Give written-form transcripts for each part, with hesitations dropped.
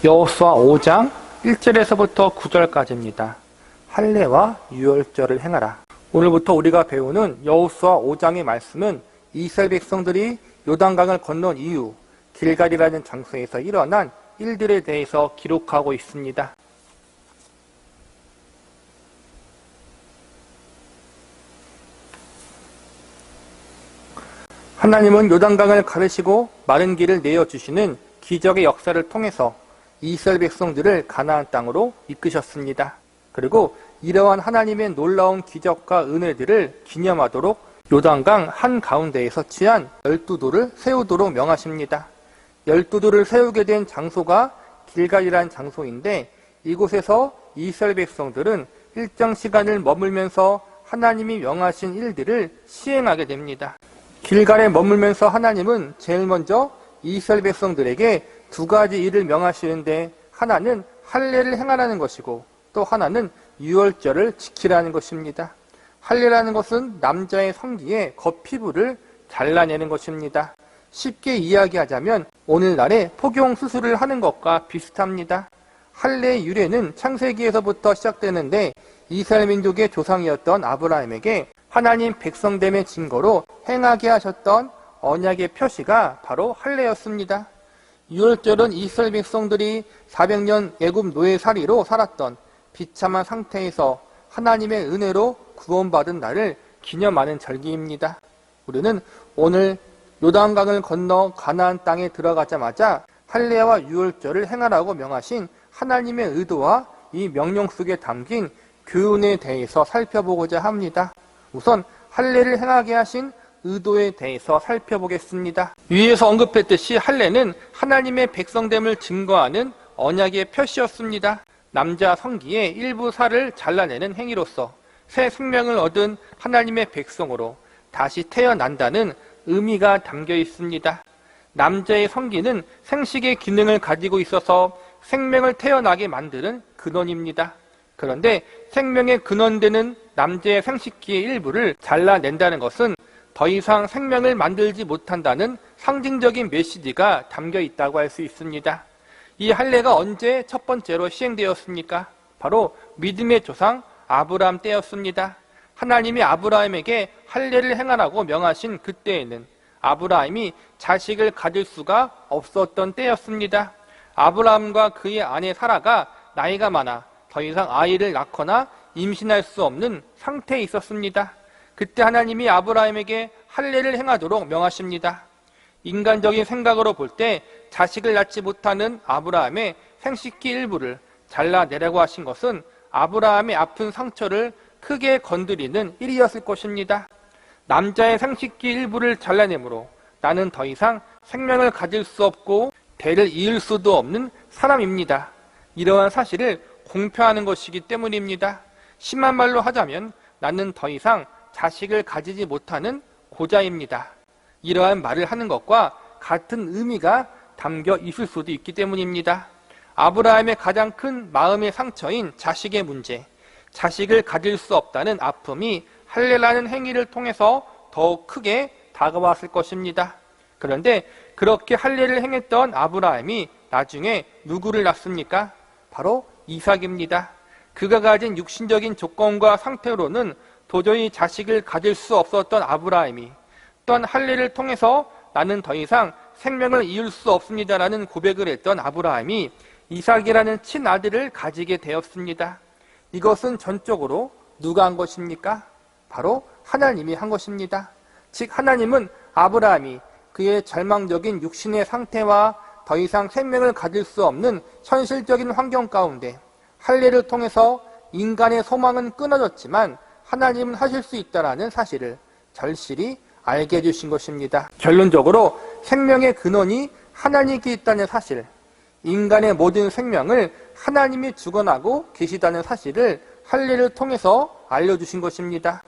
여호수아 5장 1절에서부터 9절까지입니다. 할례와 유월절을 행하라. 오늘부터 우리가 배우는 여호수아 5장의 말씀은 이스라엘 백성들이 요단강을 건넌 이후 길갈이라는 장소에서 일어난 일들에 대해서 기록하고 있습니다. 하나님은 요단강을 가르시고 마른 길을 내어주시는 기적의 역사를 통해서 이스라엘 백성들을 가나안 땅으로 이끄셨습니다. 그리고 이러한 하나님의 놀라운 기적과 은혜들을 기념하도록 요단강 한가운데에 서치한 12돌을 세우도록 명하십니다. 12돌을 세우게 된 장소가 길갈이라는 장소인데, 이곳에서 이스라엘 백성들은 일정 시간을 머물면서 하나님이 명하신 일들을 시행하게 됩니다. 길갈에 머물면서 하나님은 제일 먼저 이스라엘 백성들에게 두 가지 일을 명하시는데, 하나는 할례를 행하라는 것이고 또 하나는 유월절을 지키라는 것입니다. 할례라는 것은 남자의 성기에 겉피부를 잘라내는 것입니다. 쉽게 이야기하자면 오늘날의 포경 수술을 하는 것과 비슷합니다. 할례의 유래는 창세기에서부터 시작되는데, 이스라엘 민족의 조상이었던 아브라함에게 하나님 백성됨의 증거로 행하게 하셨던 언약의 표시가 바로 할례였습니다. 유월절은 이스라엘 백성들이 400년 애굽 노예살이로 살았던 비참한 상태에서 하나님의 은혜로 구원받은 날을 기념하는 절기입니다. 우리는 오늘 요단강을 건너 가나안 땅에 들어가자마자 할례와 유월절을 행하라고 명하신 하나님의 의도와 이 명령 속에 담긴 교훈에 대해서 살펴보고자 합니다. 우선 할례를 행하게 하신 의도에 대해서 살펴보겠습니다. 위에서 언급했듯이 할례는 하나님의 백성됨을 증거하는 언약의 표시였습니다. 남자 성기의 일부 살을 잘라내는 행위로서 새 생명을 얻은 하나님의 백성으로 다시 태어난다는 의미가 담겨 있습니다. 남자의 성기는 생식의 기능을 가지고 있어서 생명을 태어나게 만드는 근원입니다. 그런데 생명의 근원되는 남자의 생식기의 일부를 잘라낸다는 것은 더 이상 생명을 만들지 못한다는 상징적인 메시지가 담겨 있다고 할 수 있습니다. 이 할례가 언제 첫 번째로 시행되었습니까? 바로 믿음의 조상 아브라함 때였습니다. 하나님이 아브라함에게 할례를 행하라고 명하신 그때에는 아브라함이 자식을 가질 수가 없었던 때였습니다. 아브라함과 그의 아내 사라가 나이가 많아 더 이상 아이를 낳거나 임신할 수 없는 상태에 있었습니다. 그때 하나님이 아브라함에게 할례를 행하도록 명하십니다. 인간적인 생각으로 볼 때 자식을 낳지 못하는 아브라함의 생식기 일부를 잘라내라고 하신 것은 아브라함의 아픈 상처를 크게 건드리는 일이었을 것입니다. 남자의 생식기 일부를 잘라내므로 나는 더 이상 생명을 가질 수 없고 대를 이을 수도 없는 사람입니다. 이러한 사실을 공표하는 것이기 때문입니다. 심한 말로 하자면 나는 더 이상 자식을 가지지 못하는 고자입니다. 이러한 말을 하는 것과 같은 의미가 담겨 있을 수도 있기 때문입니다. 아브라함의 가장 큰 마음의 상처인 자식의 문제, 자식을 가질 수 없다는 아픔이 할례라는 행위를 통해서 더욱 크게 다가왔을 것입니다. 그런데 그렇게 할례를 행했던 아브라함이 나중에 누구를 낳습니까? 바로 이삭입니다. 그가 가진 육신적인 조건과 상태로는 도저히 자식을 가질 수 없었던 아브라함이 또한 할례를 통해서 나는 더 이상 생명을 이을 수 없습니다라는 고백을 했던 아브라함이 이삭이라는 친아들을 가지게 되었습니다. 이것은 전적으로 누가 한 것입니까? 바로 하나님이 한 것입니다. 즉 하나님은 아브라함이 그의 절망적인 육신의 상태와 더 이상 생명을 가질 수 없는 현실적인 환경 가운데 할례를 통해서 인간의 소망은 끊어졌지만 하나님은 하실 수 있다는 사실을 절실히 알게 해주신 것입니다. 결론적으로 생명의 근원이 하나님께 있다는 사실, 인간의 모든 생명을 하나님이 주관하고 계시다는 사실을 할례를 통해서 알려주신 것입니다.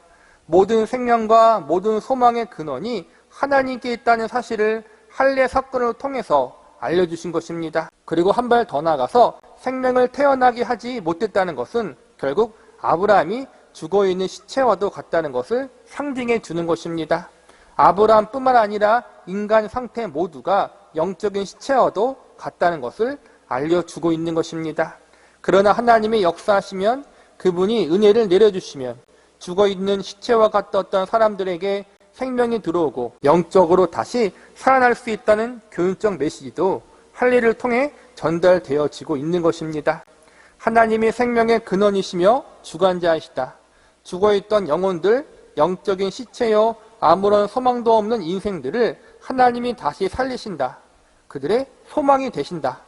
모든 생명과 모든 소망의 근원이 하나님께 있다는 사실을 할례 사건을 통해서 알려주신 것입니다. 그리고 한 발 더 나아가서 생명을 태어나게 하지 못했다는 것은 결국 아브라함이 죽어있는 시체와도 같다는 것을 상징해 주는 것입니다. 아브라함뿐만 아니라 인간 상태 모두가 영적인 시체와도 같다는 것을 알려주고 있는 것입니다. 그러나 하나님이 역사하시면, 그분이 은혜를 내려주시면 죽어있는 시체와 같았던 사람들에게 생명이 들어오고 영적으로 다시 살아날 수 있다는 교훈적 메시지도 할례를 통해 전달되어지고 있는 것입니다. 하나님이 생명의 근원이시며 주관자이시다. 죽어있던 영혼들, 영적인 시체여 아무런 소망도 없는 인생들을 하나님이 다시 살리신다. 그들의 소망이 되신다.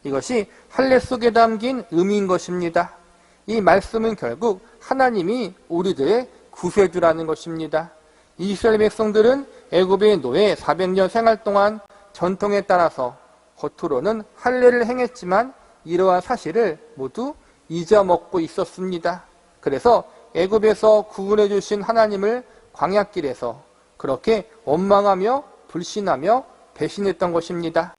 이것이 할례 속에 담긴 의미인 것입니다. 이 말씀은 결국 하나님이 우리들의 구세주라는 것입니다. 이스라엘 백성들은 애굽의 노예 400년 생활 동안 전통에 따라서 겉으로는 할례를 행했지만 이러한 사실을 모두 잊어먹고 있었습니다. 그래서 애굽에서 구원해 주신 하나님을 광야길에서 그렇게 원망하며 불신하며 배신했던 것입니다.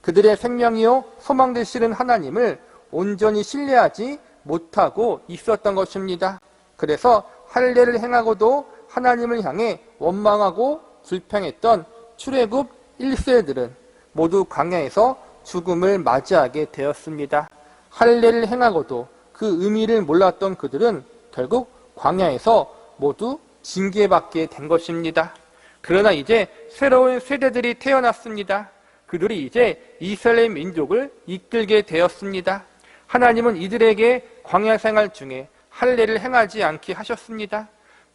그들의 생명이요 소망 되시는 하나님을 온전히 신뢰하지 못하고 있었던 것입니다. 그래서 할례를 행하고도 하나님을 향해 원망하고 불평했던 출애굽 1세들은 모두 광야에서 죽음을 맞이하게 되었습니다. 할례를 행하고도 그 의미를 몰랐던 그들은 결국 광야에서 모두 징계받게 된 것입니다. 그러나 이제 새로운 세대들이 태어났습니다. 그들이 이제 이스라엘 민족을 이끌게 되었습니다. 하나님은 이들에게 광야 생활 중에 할례를 행하지 않게 하셨습니다.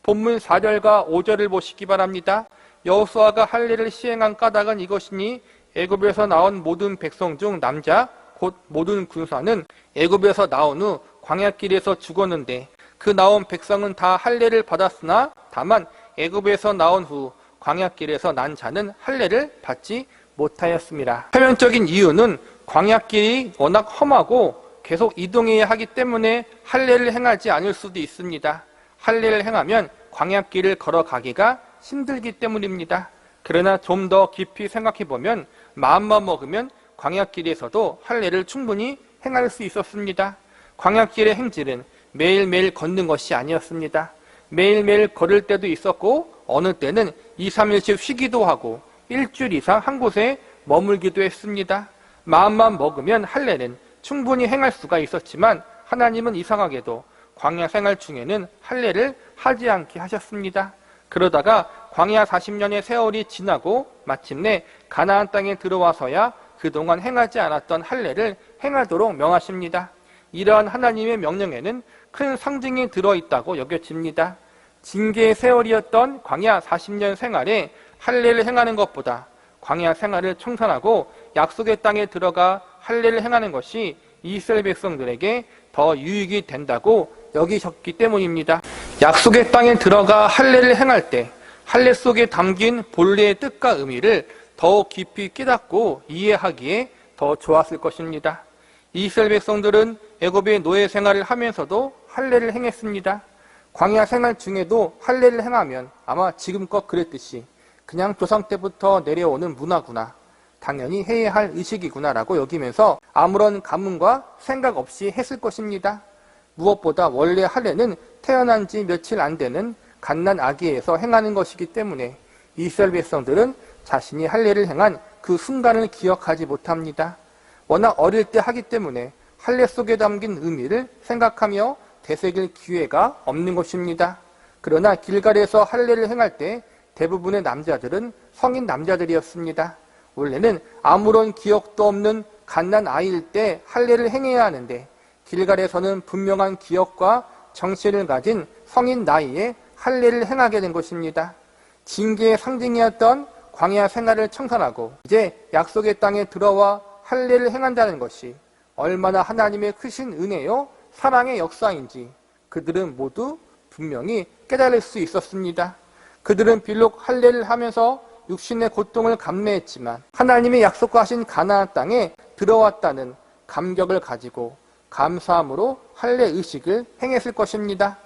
본문 4절과 5절을 보시기 바랍니다. 여호수아가 할례를 시행한 까닭은 이것이니 애굽에서 나온 모든 백성 중 남자 곧 모든 군사는 애굽에서 나온 후 광야길에서 죽었는데 그 나온 백성은 다 할례를 받았으나 다만 애굽에서 나온 후 광야길에서 난 자는 할례를 받지 못하였습니다. 표면적인 이유는 광야길이 워낙 험하고 계속 이동해야 하기 때문에 할례를 행하지 않을 수도 있습니다. 할례를 행하면 광야길을 걸어가기가 힘들기 때문입니다. 그러나 좀 더 깊이 생각해보면 마음만 먹으면 광야길에서도 할례를 충분히 행할 수 있었습니다. 광야길의 행진은 매일매일 걷는 것이 아니었습니다. 매일매일 걸을 때도 있었고 어느 때는 2, 3일씩 쉬기도 하고 일주일 이상 한 곳에 머물기도 했습니다. 마음만 먹으면 할례는 충분히 행할 수가 있었지만 하나님은 이상하게도 광야 생활 중에는 할례를 하지 않게 하셨습니다. 그러다가 광야 40년의 세월이 지나고 마침내 가나안 땅에 들어와서야 그동안 행하지 않았던 할례를 행하도록 명하십니다. 이러한 하나님의 명령에는 큰 상징이 들어있다고 여겨집니다. 징계의 세월이었던 광야 40년 생활에 할례를 행하는 것보다 광야 생활을 청산하고 약속의 땅에 들어가 할례를 행하는 것이 이스라엘 백성들에게 더 유익이 된다고 여기셨기 때문입니다. 약속의 땅에 들어가 할례를 행할 때 할례 속에 담긴 본래의 뜻과 의미를 더욱 깊이 깨닫고 이해하기에 더 좋았을 것입니다. 이스라엘 백성들은 애굽의 노예 생활을 하면서도 할례를 행했습니다. 광야 생활 중에도 할례를 행하면 아마 지금껏 그랬듯이 그냥 조상 때부터 내려오는 문화구나, 당연히 해야 할 의식이구나라고 여기면서 아무런 감흥과 생각 없이 했을 것입니다. 무엇보다 원래 할례는 태어난 지 며칠 안 되는 갓난 아기에서 행하는 것이기 때문에 이스라엘 백성들은 자신이 할례를 행한 그 순간을 기억하지 못합니다. 워낙 어릴 때 하기 때문에 할례 속에 담긴 의미를 생각하며 되새길 기회가 없는 것입니다. 그러나 길갈에서 할례를 행할 때 대부분의 남자들은 성인 남자들이었습니다. 원래는 아무런 기억도 없는 갓난 아이일 때 할례를 행해야 하는데 길갈에서는 분명한 기억과 정신을 가진 성인 나이에 할례를 행하게 된 것입니다. 징계의 상징이었던 광야 생활을 청산하고 이제 약속의 땅에 들어와 할례를 행한다는 것이 얼마나 하나님의 크신 은혜요 사랑의 역사인지 그들은 모두 분명히 깨달을 수 있었습니다. 그들은 비록 할례를 하면서 육신의 고통을 감내했지만 하나님의 약속하신 가나안 땅에 들어왔다는 감격을 가지고 감사함으로 할례 의식을 행했을 것입니다.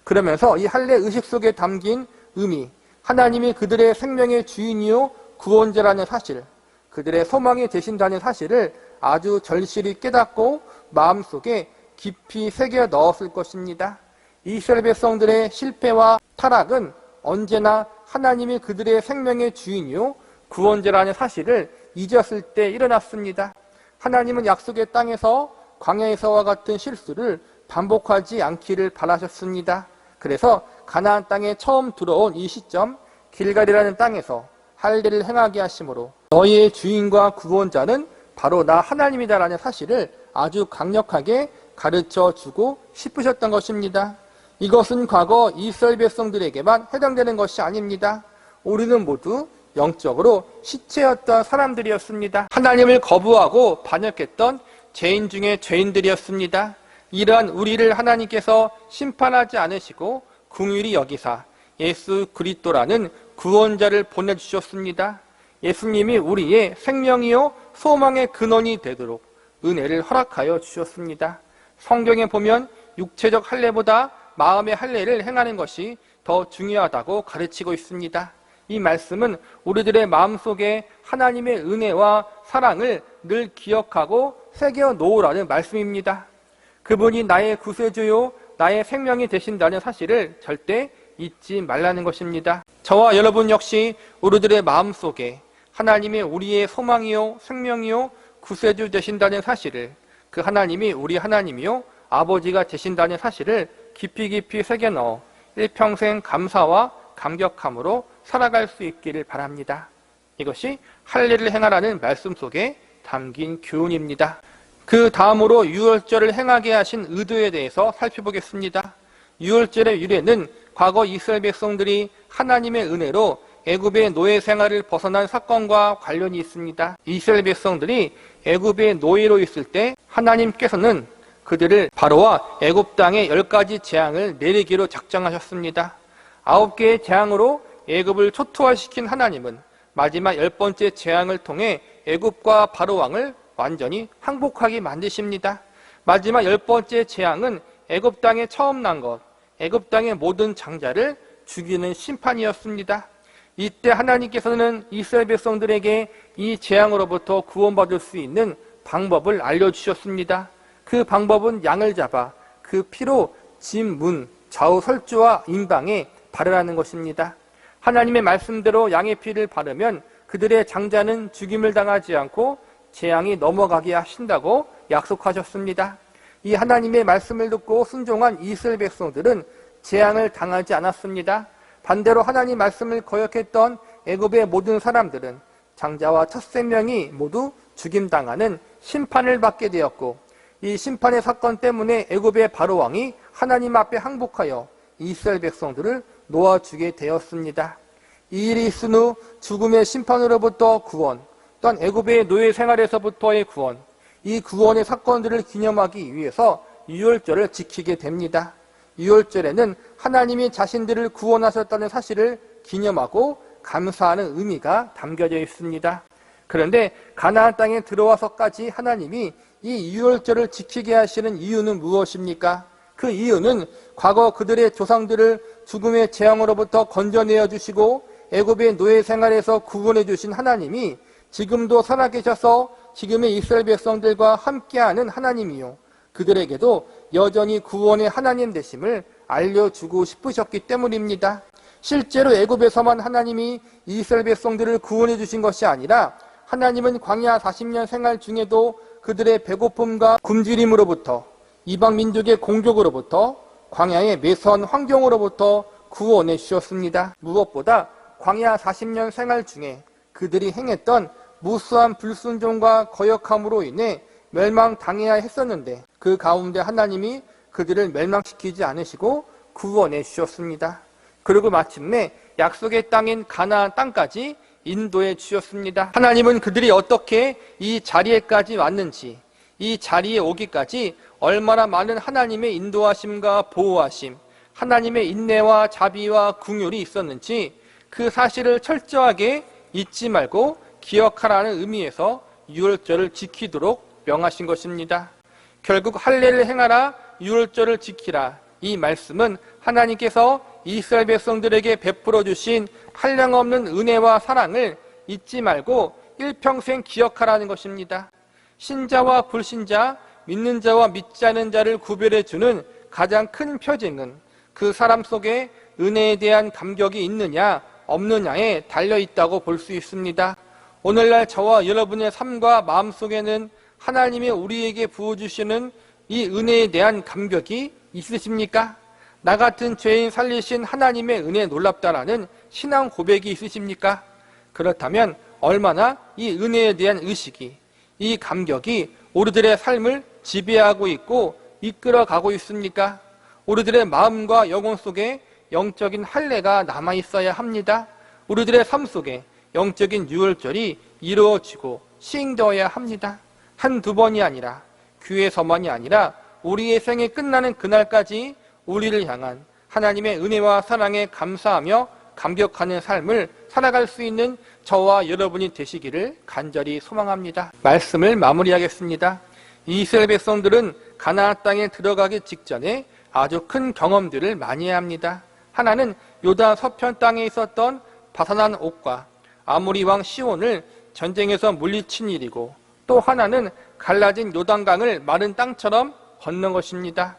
그러면서 이 할례 의식 속에 담긴 의미, 하나님이 그들의 생명의 주인이요 구원자라는 사실, 그들의 소망이 되신다는 사실을 아주 절실히 깨닫고 마음속에 깊이 새겨 넣었을 것입니다. 이스라엘 백성들의 실패와 타락은 언제나 하나님이 그들의 생명의 주인이요 구원자라는 사실을 잊었을 때 일어났습니다. 하나님은 약속의 땅에서 광야에서와 같은 실수를 반복하지 않기를 바라셨습니다. 그래서 가나안 땅에 처음 들어온 이 시점, 길갈이라는 땅에서 할례를 행하게 하심으로 너희의 주인과 구원자는 바로 나 하나님이다라는 사실을 아주 강력하게 가르쳐 주고 싶으셨던 것입니다. 이것은 과거 이스라엘 백성들에게만 해당되는 것이 아닙니다. 우리는 모두 영적으로 시체였던 사람들이었습니다. 하나님을 거부하고 반역했던 죄인 중에 죄인들이었습니다. 이러한 우리를 하나님께서 심판하지 않으시고 긍휼히 여기사 예수 그리스도라는 구원자를 보내주셨습니다. 예수님이 우리의 생명이요 소망의 근원이 되도록 은혜를 허락하여 주셨습니다. 성경에 보면 육체적 할례보다 마음의 할례를 행하는 것이 더 중요하다고 가르치고 있습니다. 이 말씀은 우리들의 마음속에 하나님의 은혜와 사랑을 늘 기억하고 새겨 놓으라는 말씀입니다. 그분이 나의 구세주요 나의 생명이 되신다는 사실을 절대 잊지 말라는 것입니다. 저와 여러분 역시 우리들의 마음속에 하나님이 우리의 소망이요 생명이요 구세주 되신다는 사실을, 그 하나님이 우리 하나님이요 아버지가 되신다는 사실을 깊이 깊이 새겨넣어 일평생 감사와 감격함으로 살아갈 수 있기를 바랍니다. 이것이 할례를 행하라는 말씀 속에 담긴 교훈입니다. 그 다음으로 유월절을 행하게 하신 의도에 대해서 살펴보겠습니다. 유월절의 유래는 과거 이스라엘 백성들이 하나님의 은혜로 애굽의 노예 생활을 벗어난 사건과 관련이 있습니다. 이스라엘 백성들이 애굽의 노예로 있을 때 하나님께서는 그들을 바로와 애굽 땅에 10가지 재앙을 내리기로 작정하셨습니다. 9개의 재앙으로 애굽을 초토화시킨 하나님은 마지막 10번째 재앙을 통해 애굽과 바로 왕을 완전히 항복하게 만드십니다. 마지막 10번째 재앙은 애굽 땅에 처음 난 것, 애굽 땅의 모든 장자를 죽이는 심판이었습니다. 이때 하나님께서는 이스라엘 백성들에게 이 재앙으로부터 구원받을 수 있는 방법을 알려주셨습니다. 그 방법은 양을 잡아 그 피로 집 문, 좌우 설주와 임방에 바르라는 것입니다. 하나님의 말씀대로 양의 피를 바르면 그들의 장자는 죽임을 당하지 않고 재앙이 넘어가게 하신다고 약속하셨습니다. 이 하나님의 말씀을 듣고 순종한 이스라엘 백성들은 재앙을 당하지 않았습니다. 반대로 하나님 말씀을 거역했던 애굽의 모든 사람들은 장자와 첫 생명이 모두 죽임당하는 심판을 받게 되었고, 이 심판의 사건 때문에 애굽의 바로 왕이 하나님 앞에 항복하여 이스라엘 백성들을 놓아주게 되었습니다. 이 일이 있은 후 죽음의 심판으로부터 구원, 또한 애굽의 노예 생활에서부터의 구원, 이 구원의 사건들을 기념하기 위해서 유월절을 지키게 됩니다. 유월절에는 하나님이 자신들을 구원하셨다는 사실을 기념하고 감사하는 의미가 담겨져 있습니다. 그런데 가나안 땅에 들어와서까지 하나님이 이 유월절을 지키게 하시는 이유는 무엇입니까? 그 이유는 과거 그들의 조상들을 죽음의 재앙으로부터 건져내어 주시고 애굽의 노예 생활에서 구원해 주신 하나님이 지금도 살아계셔서 지금의 이스라엘 백성들과 함께하는 하나님이요, 그들에게도 여전히 구원의 하나님 되심을 알려주고 싶으셨기 때문입니다. 실제로 애굽에서만 하나님이 이스라엘 백성들을 구원해 주신 것이 아니라 하나님은 광야 40년 생활 중에도 그들의 배고픔과 굶주림으로부터, 이방 민족의 공격으로부터, 광야의 매서한 환경으로부터 구원해 주셨습니다. 무엇보다 광야 40년 생활 중에 그들이 행했던 무수한 불순종과 거역함으로 인해 멸망당해야 했었는데 그 가운데 하나님이 그들을 멸망시키지 않으시고 구원해 주셨습니다. 그리고 마침내 약속의 땅인 가나안 땅까지 인도해 주셨습니다. 하나님은 그들이 어떻게 이 자리에까지 왔는지, 이 자리에 오기까지 얼마나 많은 하나님의 인도하심과 보호하심, 하나님의 인내와 자비와 긍휼이 있었는지 그 사실을 철저하게 잊지 말고 기억하라는 의미에서 유월절을 지키도록 명하신 것입니다. 결국 할례를 행하라, 유월절을 지키라, 이 말씀은 하나님께서 이스라엘 백성들에게 베풀어 주신 한량없는 은혜와 사랑을 잊지 말고 일평생 기억하라는 것입니다. 신자와 불신자, 믿는 자와 믿지 않는 자를 구별해 주는 가장 큰 표징은 그 사람 속에 은혜에 대한 감격이 있느냐 없느냐에 달려 있다고 볼 수 있습니다. 오늘날 저와 여러분의 삶과 마음 속에는 하나님의 우리에게 부어주시는 이 은혜에 대한 감격이 있으십니까? 나 같은 죄인 살리신 하나님의 은혜 놀랍다라는 신앙 고백이 있으십니까? 그렇다면 얼마나 이 은혜에 대한 의식이, 이 감격이 우리들의 삶을 지배하고 있고 이끌어가고 있습니까? 우리들의 마음과 영혼 속에 영적인 할례가 남아있어야 합니다. 우리들의 삶 속에 영적인 유월절이 이루어지고 시행되어야 합니다. 한두 번이 아니라, 교회에서만이 아니라 우리의 생이 끝나는 그날까지 우리를 향한 하나님의 은혜와 사랑에 감사하며 감격하는 삶을 살아갈 수 있는 저와 여러분이 되시기를 간절히 소망합니다. 말씀을 마무리하겠습니다. 이스라엘 백성들은 가나안 땅에 들어가기 직전에 아주 큰 경험들을 많이 해야 합니다. 하나는 요단 서편 땅에 있었던 바산한 옥과 아모리 왕 시온을 전쟁에서 물리친 일이고, 또 하나는 갈라진 요단강을 마른 땅처럼 건넌 것입니다.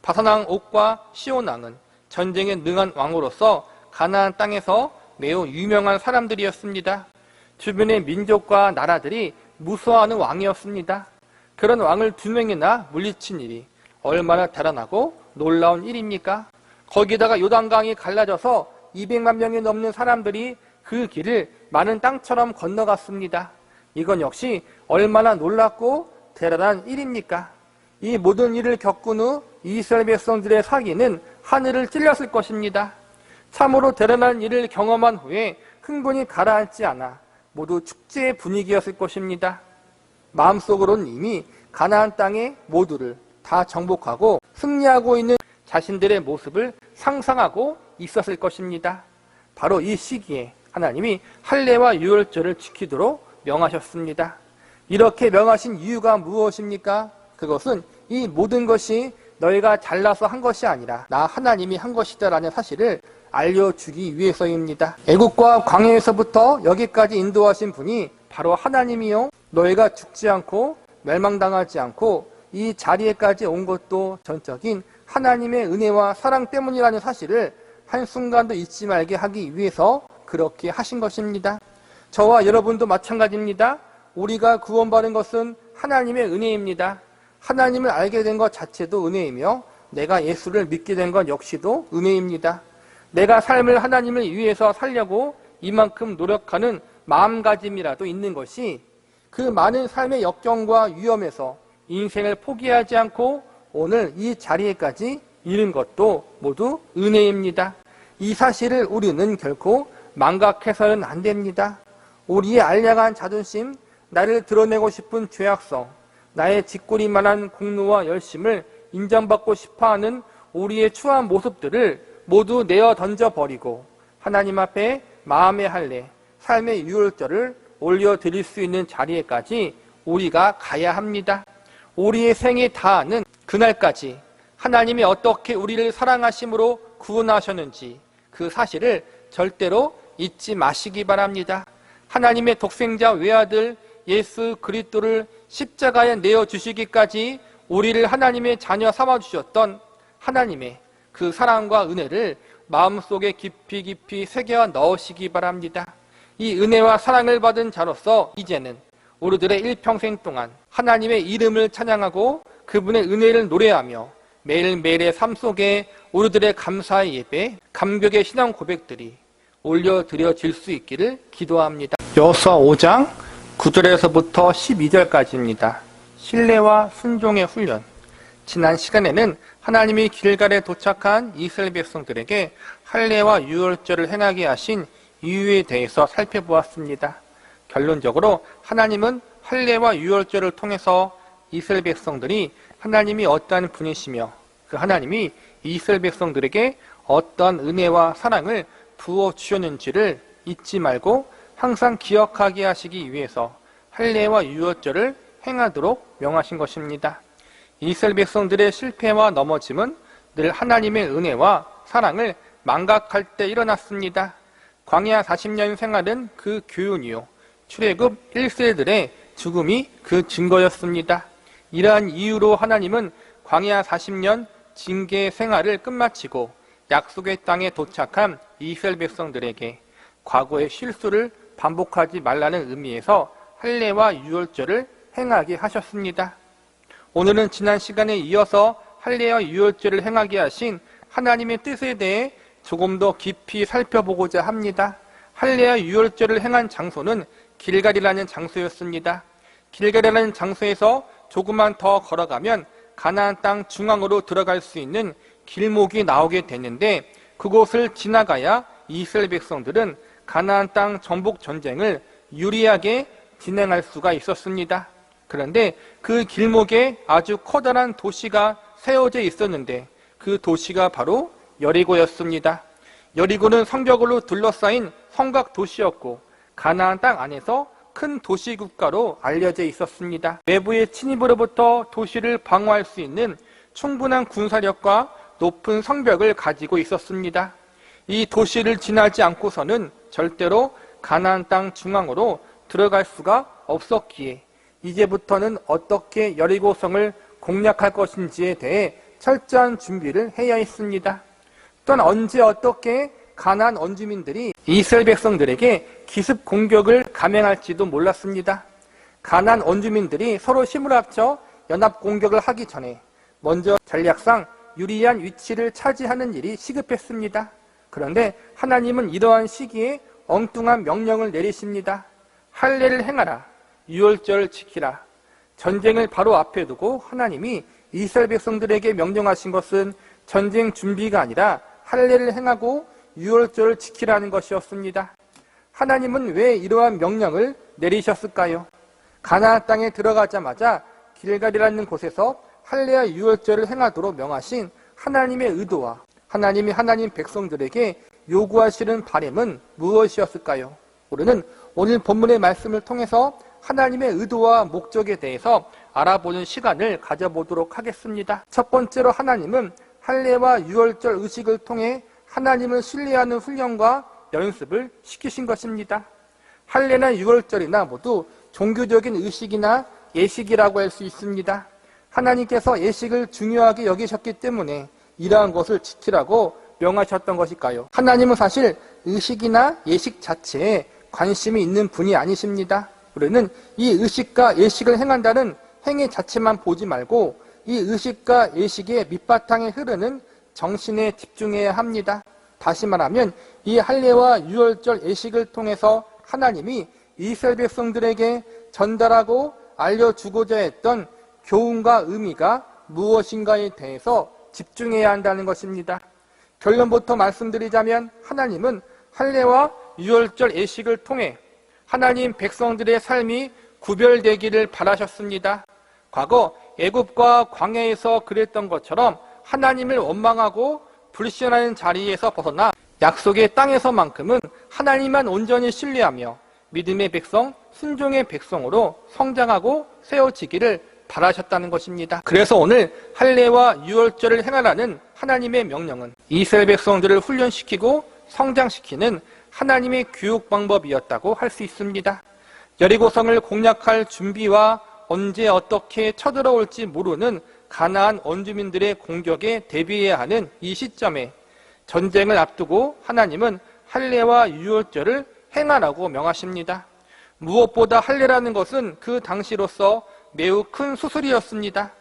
바산왕 옥과 시온 왕은 전쟁에 능한 왕으로서 가나안 땅에서 매우 유명한 사람들이었습니다. 주변의 민족과 나라들이 무서워하는 왕이었습니다. 그런 왕을 2명이나 물리친 일이 얼마나 대단하고 놀라운 일입니까? 거기다가 요단강이 갈라져서 200만 명이 넘는 사람들이 그 길을 마른 땅처럼 건너갔습니다. 이건 역시 얼마나 놀랍고 대단한 일입니까? 이 모든 일을 겪은 후 이스라엘 백성들의 사기는 하늘을 찔렸을 것입니다. 참으로 대단한 일을 경험한 후에 흥분이 가라앉지 않아 모두 축제의 분위기였을 것입니다. 마음속으로는 이미 가나안 땅의 모두를 다 정복하고 승리하고 있는 자신들의 모습을 상상하고 있었을 것입니다. 바로 이 시기에 하나님이 할례와 유월절을 지키도록 명하셨습니다. 이렇게 명하신 이유가 무엇입니까? 그것은 이 모든 것이 너희가 잘나서 한 것이 아니라 나 하나님이 한 것이다라는 사실을 알려주기 위해서입니다. 애국과 광야에서부터 여기까지 인도하신 분이 바로 하나님이요, 너희가 죽지 않고 멸망당하지 않고 이 자리에까지 온 것도 전적인 하나님의 은혜와 사랑 때문이라는 사실을 한순간도 잊지 말게 하기 위해서 그렇게 하신 것입니다. 저와 여러분도 마찬가지입니다. 우리가 구원받은 것은 하나님의 은혜입니다. 하나님을 알게 된 것 자체도 은혜이며 내가 예수를 믿게 된 것 역시도 은혜입니다. 내가 삶을 하나님을 위해서 살려고 이만큼 노력하는 마음가짐이라도 있는 것이 그 많은 삶의 역경과 위험에서 인생을 포기하지 않고 오늘 이 자리에까지 이른 것도 모두 은혜입니다. 이 사실을 우리는 결코 망각해서는 안 됩니다. 우리의 알량한 자존심, 나를 드러내고 싶은 죄악성, 나의 짓거리만한 공로와 열심을 인정받고 싶어하는 우리의 추한 모습들을 모두 내어 던져버리고 하나님 앞에 마음의 할례, 삶의 유월절을 올려드릴 수 있는 자리에까지 우리가 가야 합니다. 우리의 생이 다하는 그날까지 하나님이 어떻게 우리를 사랑하심으로 구원하셨는지 그 사실을 절대로 잊지 마시기 바랍니다. 하나님의 독생자 외아들 예수 그리스도를 십자가에 내어주시기까지 우리를 하나님의 자녀 삼아주셨던 하나님의 그 사랑과 은혜를 마음속에 깊이 깊이 새겨 넣으시기 바랍니다. 이 은혜와 사랑을 받은 자로서 이제는 우리들의 일평생 동안 하나님의 이름을 찬양하고 그분의 은혜를 노래하며 매일매일의 삶 속에 우리들의 감사의 예배, 감격의 신앙 고백들이 올려드려질 수 있기를 기도합니다. 여호수아 5장 9절에서부터 12절까지입니다. 신뢰와 순종의 훈련. 지난 시간에는 하나님이 길갈에 도착한 이스라엘 백성들에게 할례와 유월절을 행하게 하신 이유에 대해서 살펴보았습니다. 결론적으로 하나님은 할례와 유월절을 통해서 이스라엘 백성들이 하나님이 어떠한 분이시며 그 하나님이 이스라엘 백성들에게 어떤 은혜와 사랑을 부어주셨는지를 잊지 말고 항상 기억하게 하시기 위해서 할례와 유월절을 행하도록 명하신 것입니다. 이스라엘 백성들의 실패와 넘어짐은 늘 하나님의 은혜와 사랑을 망각할 때 일어났습니다. 광야 40년 생활은 그 교훈이요, 출애굽 1세들의 죽음이 그 증거였습니다. 이러한 이유로 하나님은 광야 40년 징계 생활을 끝마치고 약속의 땅에 도착한 이스라엘 백성들에게 과거의 실수를 반복하지 말라는 의미에서 할례와 유월절을 행하게 하셨습니다. 오늘은 지난 시간에 이어서 할례와 유월절을 행하게 하신 하나님의 뜻에 대해 조금 더 깊이 살펴보고자 합니다. 할례와 유월절을 행한 장소는 길갈이라는 장소였습니다. 길갈이라는 장소에서 조금만 더 걸어가면 가나안 땅 중앙으로 들어갈 수 있는 길목이 나오게 됐는데, 그곳을 지나가야 이스라엘 백성들은 가나안 땅 정복 전쟁을 유리하게 진행할 수가 있었습니다. 그런데 그 길목에 아주 커다란 도시가 세워져 있었는데, 그 도시가 바로 여리고였습니다. 여리고는 성벽으로 둘러싸인 성곽 도시였고 가나안 땅 안에서 큰 도시 국가로 알려져 있었습니다. 외부의 침입으로부터 도시를 방어할 수 있는 충분한 군사력과 높은 성벽을 가지고 있었습니다. 이 도시를 지나지 않고서는 절대로 가나안 땅 중앙으로 들어갈 수가 없었기에 이제부터는 어떻게 여리고성을 공략할 것인지에 대해 철저한 준비를 해야 했습니다. 또한 언제 어떻게 가나안 원주민들이 이스라엘 백성들에게 기습 공격을 감행할지도 몰랐습니다. 가나안 원주민들이 서로 힘을 합쳐 연합 공격을 하기 전에 먼저 전략상 유리한 위치를 차지하는 일이 시급했습니다. 그런데 하나님은 이러한 시기에 엉뚱한 명령을 내리십니다. 할례를 행하라, 유월절을 지키라. 전쟁을 바로 앞에 두고 하나님이 이스라엘 백성들에게 명령하신 것은 전쟁 준비가 아니라 할례를 행하고 유월절을 지키라는 것이었습니다. 하나님은 왜 이러한 명령을 내리셨을까요? 가나안 땅에 들어가자마자 길갈이라는 곳에서 할례와 유월절을 행하도록 명하신 하나님의 의도와 하나님이 하나님 백성들에게 요구하시는 바람은 무엇이었을까요? 우리는 오늘 본문의 말씀을 통해서 하나님의 의도와 목적에 대해서 알아보는 시간을 가져보도록 하겠습니다. 첫 번째로 하나님은 할례와 유월절 의식을 통해 하나님을 신뢰하는 훈련과 연습을 시키신 것입니다. 할례나 유월절이나 모두 종교적인 의식이나 예식이라고 할 수 있습니다. 하나님께서 예식을 중요하게 여기셨기 때문에 이러한 것을 지키라고 명하셨던 것일까요? 하나님은 사실 의식이나 예식 자체에 관심이 있는 분이 아니십니다. 우리는 이 의식과 예식을 행한다는 행위 자체만 보지 말고 이 의식과 예식의 밑바탕에 흐르는 정신에 집중해야 합니다. 다시 말하면 이 할례와 유월절 예식을 통해서 하나님이 이스라엘 백성들에게 전달하고 알려주고자 했던 교훈과 의미가 무엇인가에 대해서 집중해야 한다는 것입니다. 결론부터 말씀드리자면 하나님은 할례와 유월절 예식을 통해 하나님 백성들의 삶이 구별되기를 바라셨습니다. 과거 애굽과 광야에서 그랬던 것처럼 하나님을 원망하고 불신하는 자리에서 벗어나 약속의 땅에서만큼은 하나님만 온전히 신뢰하며 믿음의 백성, 순종의 백성으로 성장하고 세워지기를 바라셨다는 것입니다. 그래서 오늘 할례와 유월절을 행하라는 하나님의 명령은 이스라엘 백성들을 훈련시키고 성장시키는 하나님의 교육 방법이었다고 할 수 있습니다. 여리고성을 공략할 준비와 언제 어떻게 쳐들어올지 모르는 가나안 원주민들의 공격에 대비해야 하는 이 시점에 전쟁을 앞두고 하나님은 할례와 유월절을 행하라고 명하십니다. 무엇보다 할례라는 것은 그 당시로서 매우 큰 수술이었습니다.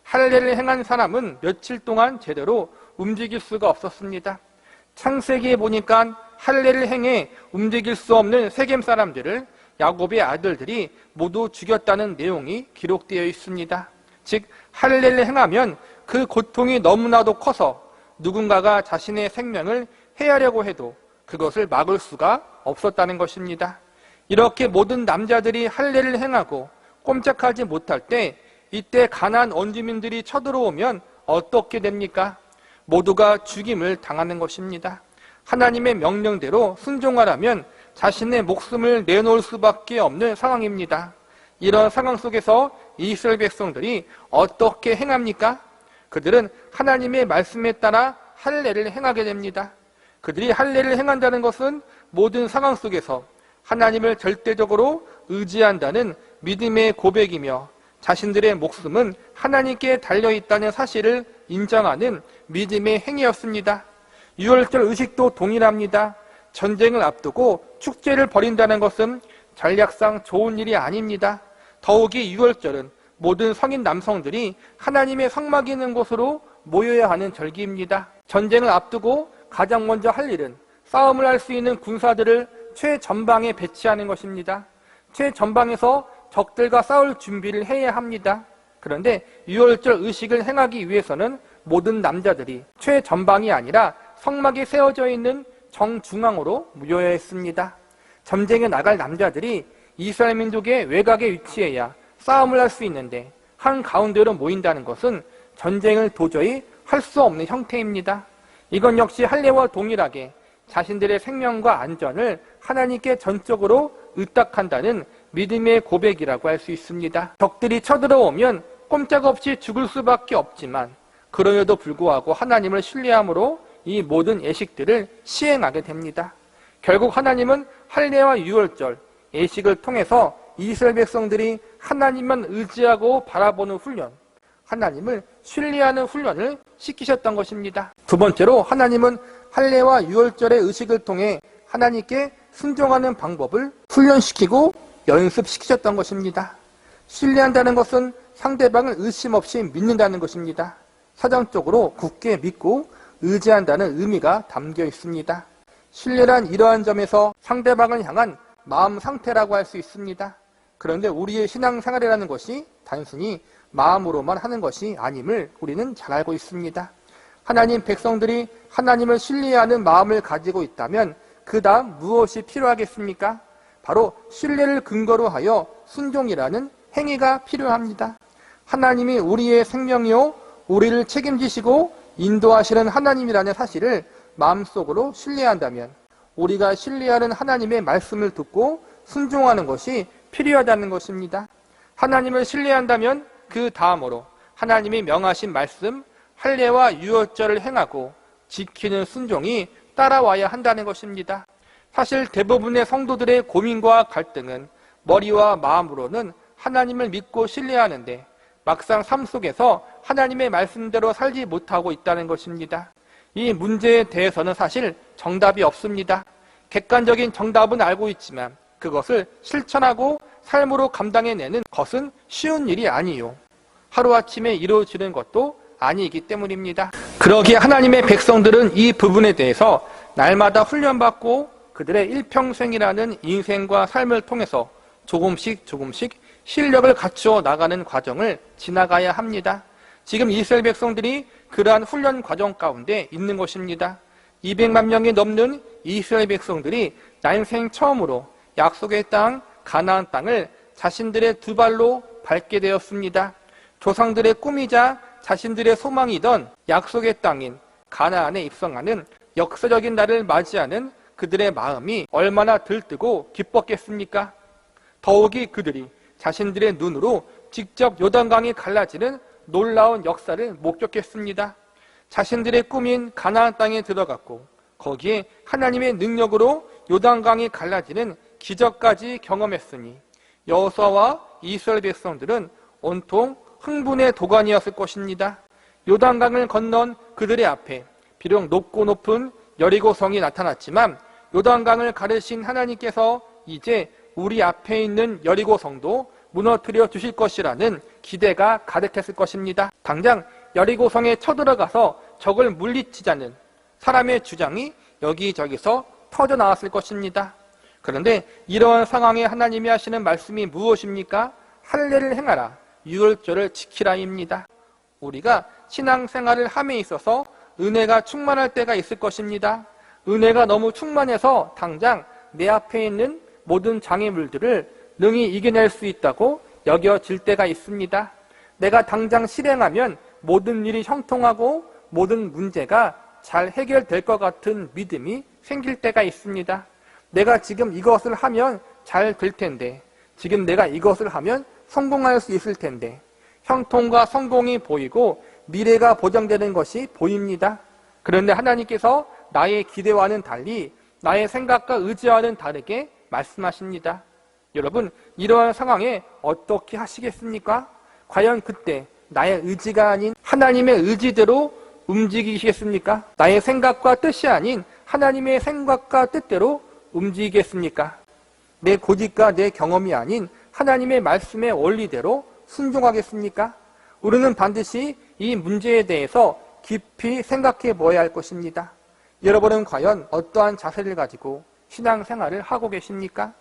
할례를 행한 사람은 며칠 동안 제대로 움직일 수가 없었습니다. 창세기에 보니까 할례를 행해 움직일 수 없는 세겜 사람들을 야곱의 아들들이 모두 죽였다는 내용이 기록되어 있습니다. 즉 할례를 행하면 그 고통이 너무나도 커서 누군가가 자신의 생명을 해하려고 해도 그것을 막을 수가 없었다는 것입니다. 이렇게 모든 남자들이 할례를 행하고 꼼짝하지 못할 때 이때 가나안 원주민들이 쳐들어오면 어떻게 됩니까? 모두가 죽임을 당하는 것입니다. 하나님의 명령대로 순종하라면 자신의 목숨을 내놓을 수밖에 없는 상황입니다. 이런 상황 속에서 이스라엘 백성들이 어떻게 행합니까? 그들은 하나님의 말씀에 따라 할례를 행하게 됩니다. 그들이 할례를 행한다는 것은 모든 상황 속에서 하나님을 절대적으로 의지한다는 믿음의 고백이며 자신들의 목숨은 하나님께 달려있다는 사실을 인정하는 믿음의 행위였습니다. 유월절 의식도 동일합니다. 전쟁을 앞두고 축제를 벌인다는 것은 전략상 좋은 일이 아닙니다. 더욱이 유월절은 모든 성인 남성들이 하나님의 성막이 있는 곳으로 모여야 하는 절기입니다. 전쟁을 앞두고 가장 먼저 할 일은 싸움을 할 수 있는 군사들을 최전방에 배치하는 것입니다. 최전방에서 적들과 싸울 준비를 해야 합니다. 그런데 유월절 의식을 행하기 위해서는 모든 남자들이 최전방이 아니라 성막이 세워져 있는 정중앙으로 모여야 했습니다. 전쟁에 나갈 남자들이 이스라엘 민족의 외곽에 위치해야 싸움을 할 수 있는데 한가운데로 모인다는 것은 전쟁을 도저히 할 수 없는 형태입니다. 이건 역시 할례와 동일하게 자신들의 생명과 안전을 하나님께 전적으로 의탁한다는 믿음의 고백이라고 할 수 있습니다. 적들이 쳐들어오면 꼼짝없이 죽을 수밖에 없지만 그럼에도 불구하고 하나님을 신뢰함으로 이 모든 예식들을 시행하게 됩니다. 결국 하나님은 할례와 유월절, 예식을 통해서 이스라엘 백성들이 하나님만 의지하고 바라보는 훈련, 하나님을 신뢰하는 훈련을 시키셨던 것입니다. 두 번째로 하나님은 할례와 유월절의 의식을 통해 하나님께 순종하는 방법을 훈련시키고 연습시키셨던 것입니다. 신뢰한다는 것은 상대방을 의심 없이 믿는다는 것입니다. 사정적으로 굳게 믿고 의지한다는 의미가 담겨 있습니다. 신뢰란 이러한 점에서 상대방을 향한 마음 상태라고 할 수 있습니다. 그런데 우리의 신앙생활이라는 것이 단순히 마음으로만 하는 것이 아님을 우리는 잘 알고 있습니다. 하나님 백성들이 하나님을 신뢰하는 마음을 가지고 있다면 그 다음 무엇이 필요하겠습니까? 바로 신뢰를 근거로 하여 순종이라는 행위가 필요합니다. 하나님이 우리의 생명이요 우리를 책임지시고 인도하시는 하나님이라는 사실을 마음속으로 신뢰한다면 우리가 신뢰하는 하나님의 말씀을 듣고 순종하는 것이 필요하다는 것입니다. 하나님을 신뢰한다면 그 다음으로 하나님이 명하신 말씀, 할례와 유월절을 행하고 지키는 순종이 따라와야 한다는 것입니다. 사실 대부분의 성도들의 고민과 갈등은 머리와 마음으로는 하나님을 믿고 신뢰하는데 막상 삶 속에서 하나님의 말씀대로 살지 못하고 있다는 것입니다. 이 문제에 대해서는 사실 정답이 없습니다. 객관적인 정답은 알고 있지만 그것을 실천하고 삶으로 감당해내는 것은 쉬운 일이 아니요. 하루아침에 이루어지는 것도 아니기 때문입니다. 그러기에 하나님의 백성들은 이 부분에 대해서 날마다 훈련받고 그들의 일평생이라는 인생과 삶을 통해서 조금씩 실력을 갖추어 나가는 과정을 지나가야 합니다. 지금 이스라엘 백성들이 그러한 훈련 과정 가운데 있는 것입니다. 200만 명이 넘는 이스라엘 백성들이 난생 처음으로 약속의 땅 가나안 땅을 자신들의 두 발로 밟게 되었습니다. 조상들의 꿈이자 자신들의 소망이던 약속의 땅인 가나안에 입성하는 역사적인 날을 맞이하는 그들의 마음이 얼마나 들뜨고 기뻤겠습니까? 더욱이 그들이 자신들의 눈으로 직접 요단강이 갈라지는 놀라운 역사를 목격했습니다. 자신들의 꿈인 가나안 땅에 들어갔고 거기에 하나님의 능력으로 요단강이 갈라지는 기적까지 경험했으니 여호수아와 이스라엘 백성들은 온통 흥분의 도가니였을 것입니다. 요단강을 건넌 그들의 앞에 비록 높고 높은 여리고성이 나타났지만 요단강을 가르신 하나님께서 이제 우리 앞에 있는 여리고성도 무너뜨려 주실 것이라는 기대가 가득했을 것입니다. 당장 여리고성에 쳐들어가서 적을 물리치자는 사람의 주장이 여기저기서 터져나왔을 것입니다. 그런데 이러한 상황에 하나님이 하시는 말씀이 무엇입니까? 할례를 행하라, 유월절을 지키라입니다. 우리가 신앙생활을 함에 있어서 은혜가 충만할 때가 있을 것입니다. 은혜가 너무 충만해서 당장 내 앞에 있는 모든 장애물들을 능히 이겨낼 수 있다고 여겨질 때가 있습니다. 내가 당장 실행하면 모든 일이 형통하고 모든 문제가 잘 해결될 것 같은 믿음이 생길 때가 있습니다. 내가 지금 이것을 하면 잘 될 텐데, 지금 내가 이것을 하면 성공할 수 있을 텐데, 형통과 성공이 보이고 미래가 보장되는 것이 보입니다. 그런데 하나님께서 나의 기대와는 달리 나의 생각과 의지와는 다르게 말씀하십니다. 여러분, 이러한 상황에 어떻게 하시겠습니까? 과연 그때 나의 의지가 아닌 하나님의 의지대로 움직이시겠습니까? 나의 생각과 뜻이 아닌 하나님의 생각과 뜻대로 움직이겠습니까? 내 고집과 내 경험이 아닌 하나님의 말씀의 원리대로 순종하겠습니까? 우리는 반드시 이 문제에 대해서 깊이 생각해 보아야 할 것입니다. 여러분은 과연 어떠한 자세를 가지고 신앙생활을 하고 계십니까?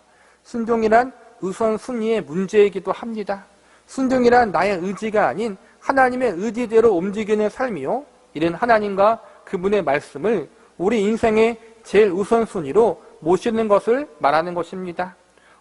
순종이란 우선순위의 문제이기도 합니다. 순종이란 나의 의지가 아닌 하나님의 의지대로 움직이는 삶이요, 이는 하나님과 그분의 말씀을 우리 인생의 제일 우선순위로 모시는 것을 말하는 것입니다.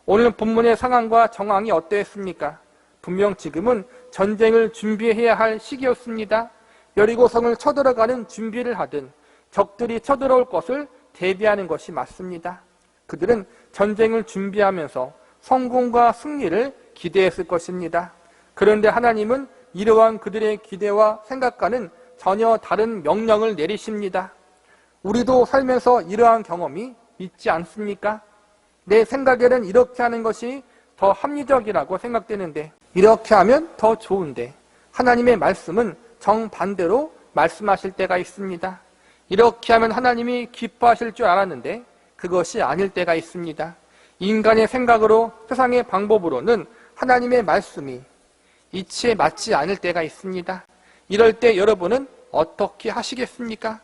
오늘 본문의 상황과 정황이 어떠했습니까? 분명 지금은 전쟁을 준비해야 할 시기였습니다. 여리고성을 쳐들어가는 준비를 하든 적들이 쳐들어올 것을 대비하는 것이 맞습니다. 그들은 전쟁을 준비하면서 성공과 승리를 기대했을 것입니다. 그런데 하나님은 이러한 그들의 기대와 생각과는 전혀 다른 명령을 내리십니다. 우리도 살면서 이러한 경험이 있지 않습니까? 내 생각에는 이렇게 하는 것이 더 합리적이라고 생각되는데, 이렇게 하면 더 좋은데, 하나님의 말씀은 정반대로 말씀하실 때가 있습니다. 이렇게 하면 하나님이 기뻐하실 줄 알았는데 그것이 아닐 때가 있습니다. 인간의 생각으로, 세상의 방법으로는 하나님의 말씀이 이치에 맞지 않을 때가 있습니다. 이럴 때 여러분은 어떻게 하시겠습니까?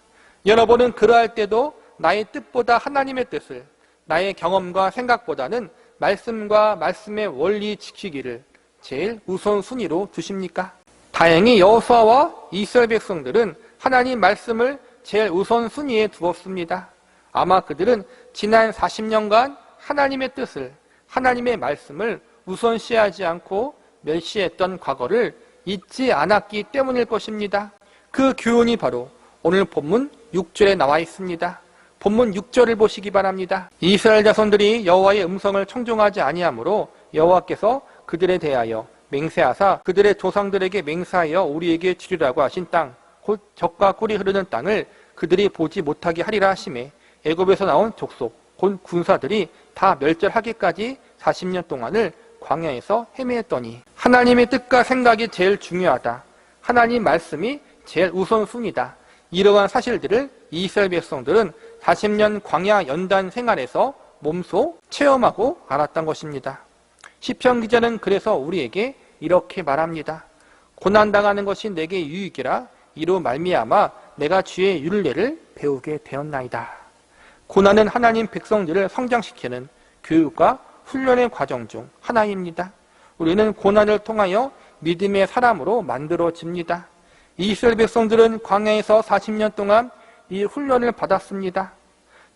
여러분은 그러할 때도 나의 뜻보다 하나님의 뜻을, 나의 경험과 생각보다는 말씀과 말씀의 원리 지키기를 제일 우선순위로 두십니까? 다행히 여호수아와 이스라엘 백성들은 하나님 말씀을 제일 우선순위에 두었습니다. 아마 그들은 지난 40년간 하나님의 뜻을, 하나님의 말씀을 우선시하지 않고 멸시했던 과거를 잊지 않았기 때문일 것입니다. 그 교훈이 바로 오늘 본문 6절에 나와 있습니다. 본문 6절을 보시기 바랍니다. 이스라엘 자손들이 여호와의 음성을 청종하지 아니하므로 여호와께서 그들에 대하여 맹세하사 그들의 조상들에게 맹세하여 우리에게 주리라고 하신 땅, 곧 젖과 꿀이 흐르는 땅을 그들이 보지 못하게 하리라 하시매, 애굽에서 나온 족속, 곧 군사들이 다 멸절하기까지 40년 동안을 광야에서 헤매했더니, 하나님의 뜻과 생각이 제일 중요하다, 하나님 말씀이 제일 우선순위다, 이러한 사실들을 이스라엘 백성들은 40년 광야 연단 생활에서 몸소 체험하고 알았던 것입니다. 시편 기자는 그래서 우리에게 이렇게 말합니다. 고난당하는 것이 내게 유익이라, 이로 말미암아 내가 주의 율례를 배우게 되었나이다. 고난은 하나님 백성들을 성장시키는 교육과 훈련의 과정 중 하나입니다. 우리는 고난을 통하여 믿음의 사람으로 만들어집니다. 이스라엘 백성들은 광야에서 40년 동안 이 훈련을 받았습니다.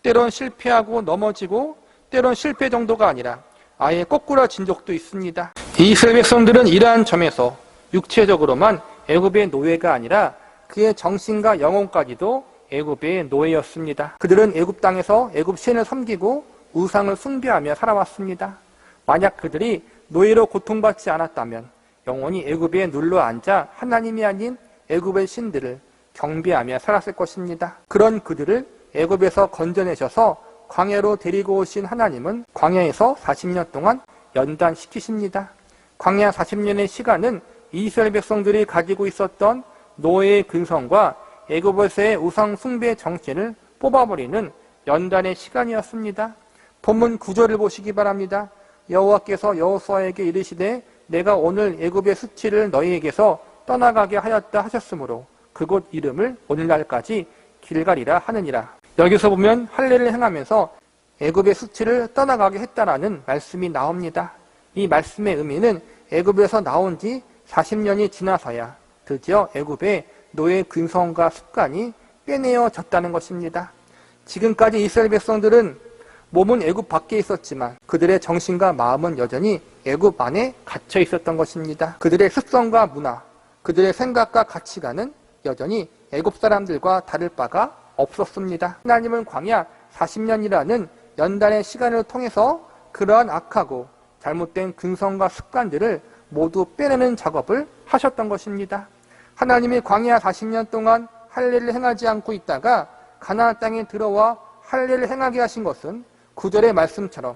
때론 실패하고 넘어지고, 때론 실패 정도가 아니라 아예 거꾸라진 적도 있습니다. 이스라엘 백성들은 이러한 점에서 육체적으로만 애굽의 노예가 아니라 그의 정신과 영혼까지도 애굽의 노예였습니다. 그들은 애굽 땅에서 애굽 신을 섬기고 우상을 숭배하며 살아왔습니다. 만약 그들이 노예로 고통받지 않았다면 영원히 애굽에 눌러 앉아 하나님이 아닌 애굽의 신들을 경배하며 살았을 것입니다. 그런 그들을 애굽에서 건져내셔서 광야로 데리고 오신 하나님은 광야에서 40년 동안 연단시키십니다. 광야 40년의 시간은 이스라엘 백성들이 가지고 있었던 노예의 근성과 애굽에서의 우상 숭배 정신을 뽑아버리는 연단의 시간이었습니다. 본문 9절을 보시기 바랍니다. 여호와께서 여호수아에게 이르시되 내가 오늘 애굽의 수치를 너희에게서 떠나가게 하였다 하셨으므로 그곳 이름을 오늘날까지 길갈이라 하느니라. 여기서 보면 할례를 행하면서 애굽의 수치를 떠나가게 했다라는 말씀이 나옵니다. 이 말씀의 의미는 애굽에서 나온 지 40년이 지나서야 드디어 애굽의 노예 근성과 습관이 빼내어졌다는 것입니다. 지금까지 이스라엘 백성들은 몸은 애굽 밖에 있었지만 그들의 정신과 마음은 여전히 애굽 안에 갇혀 있었던 것입니다. 그들의 습성과 문화, 그들의 생각과 가치관은 여전히 애굽 사람들과 다를 바가 없었습니다. 하나님은 광야 40년이라는 연단의 시간을 통해서 그러한 악하고 잘못된 근성과 습관들을 모두 빼내는 작업을 하셨던 것입니다. 하나님이 광야 40년 동안 할례를 행하지 않고 있다가 가나안 땅에 들어와 할례를 행하게 하신 것은 9절의 말씀처럼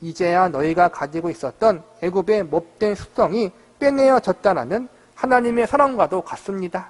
이제야 너희가 가지고 있었던 애굽의 못된 습성이 빼내어졌다라는 하나님의 사랑과도 같습니다.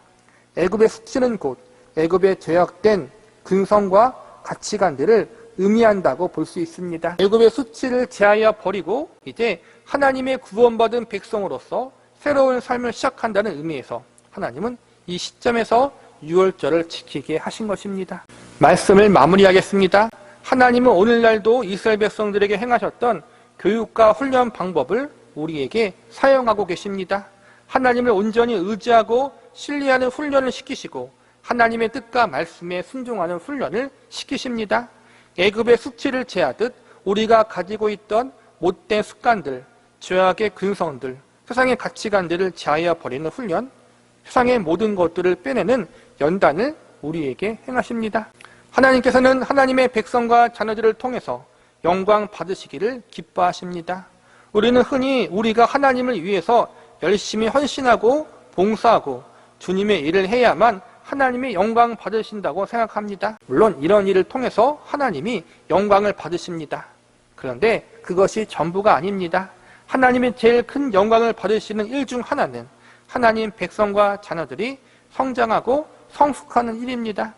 애굽의 수치는 곧 애굽의 죄악된 근성과 가치관들을 의미한다고 볼 수 있습니다. 애굽의 수치를 제하여 버리고 이제 하나님의 구원받은 백성으로서 새로운 삶을 시작한다는 의미에서 하나님은 이 시점에서 유월절을 지키게 하신 것입니다. 말씀을 마무리하겠습니다. 하나님은 오늘날도 이스라엘 백성들에게 행하셨던 교육과 훈련 방법을 우리에게 사용하고 계십니다. 하나님을 온전히 의지하고 신뢰하는 훈련을 시키시고 하나님의 뜻과 말씀에 순종하는 훈련을 시키십니다. 애굽의 수치를 제하듯 우리가 가지고 있던 못된 습관들, 죄악의 근성들, 세상의 가치관들을 제하여 버리는 훈련, 세상의 모든 것들을 빼내는 연단을 우리에게 행하십니다. 하나님께서는 하나님의 백성과 자녀들을 통해서 영광 받으시기를 기뻐하십니다. 우리는 흔히 우리가 하나님을 위해서 열심히 헌신하고 봉사하고 주님의 일을 해야만 하나님이 영광 받으신다고 생각합니다. 물론 이런 일을 통해서 하나님이 영광을 받으십니다. 그런데 그것이 전부가 아닙니다. 하나님이 제일 큰 영광을 받으시는 일 중 하나는 하나님 백성과 자녀들이 성장하고 성숙하는 일입니다.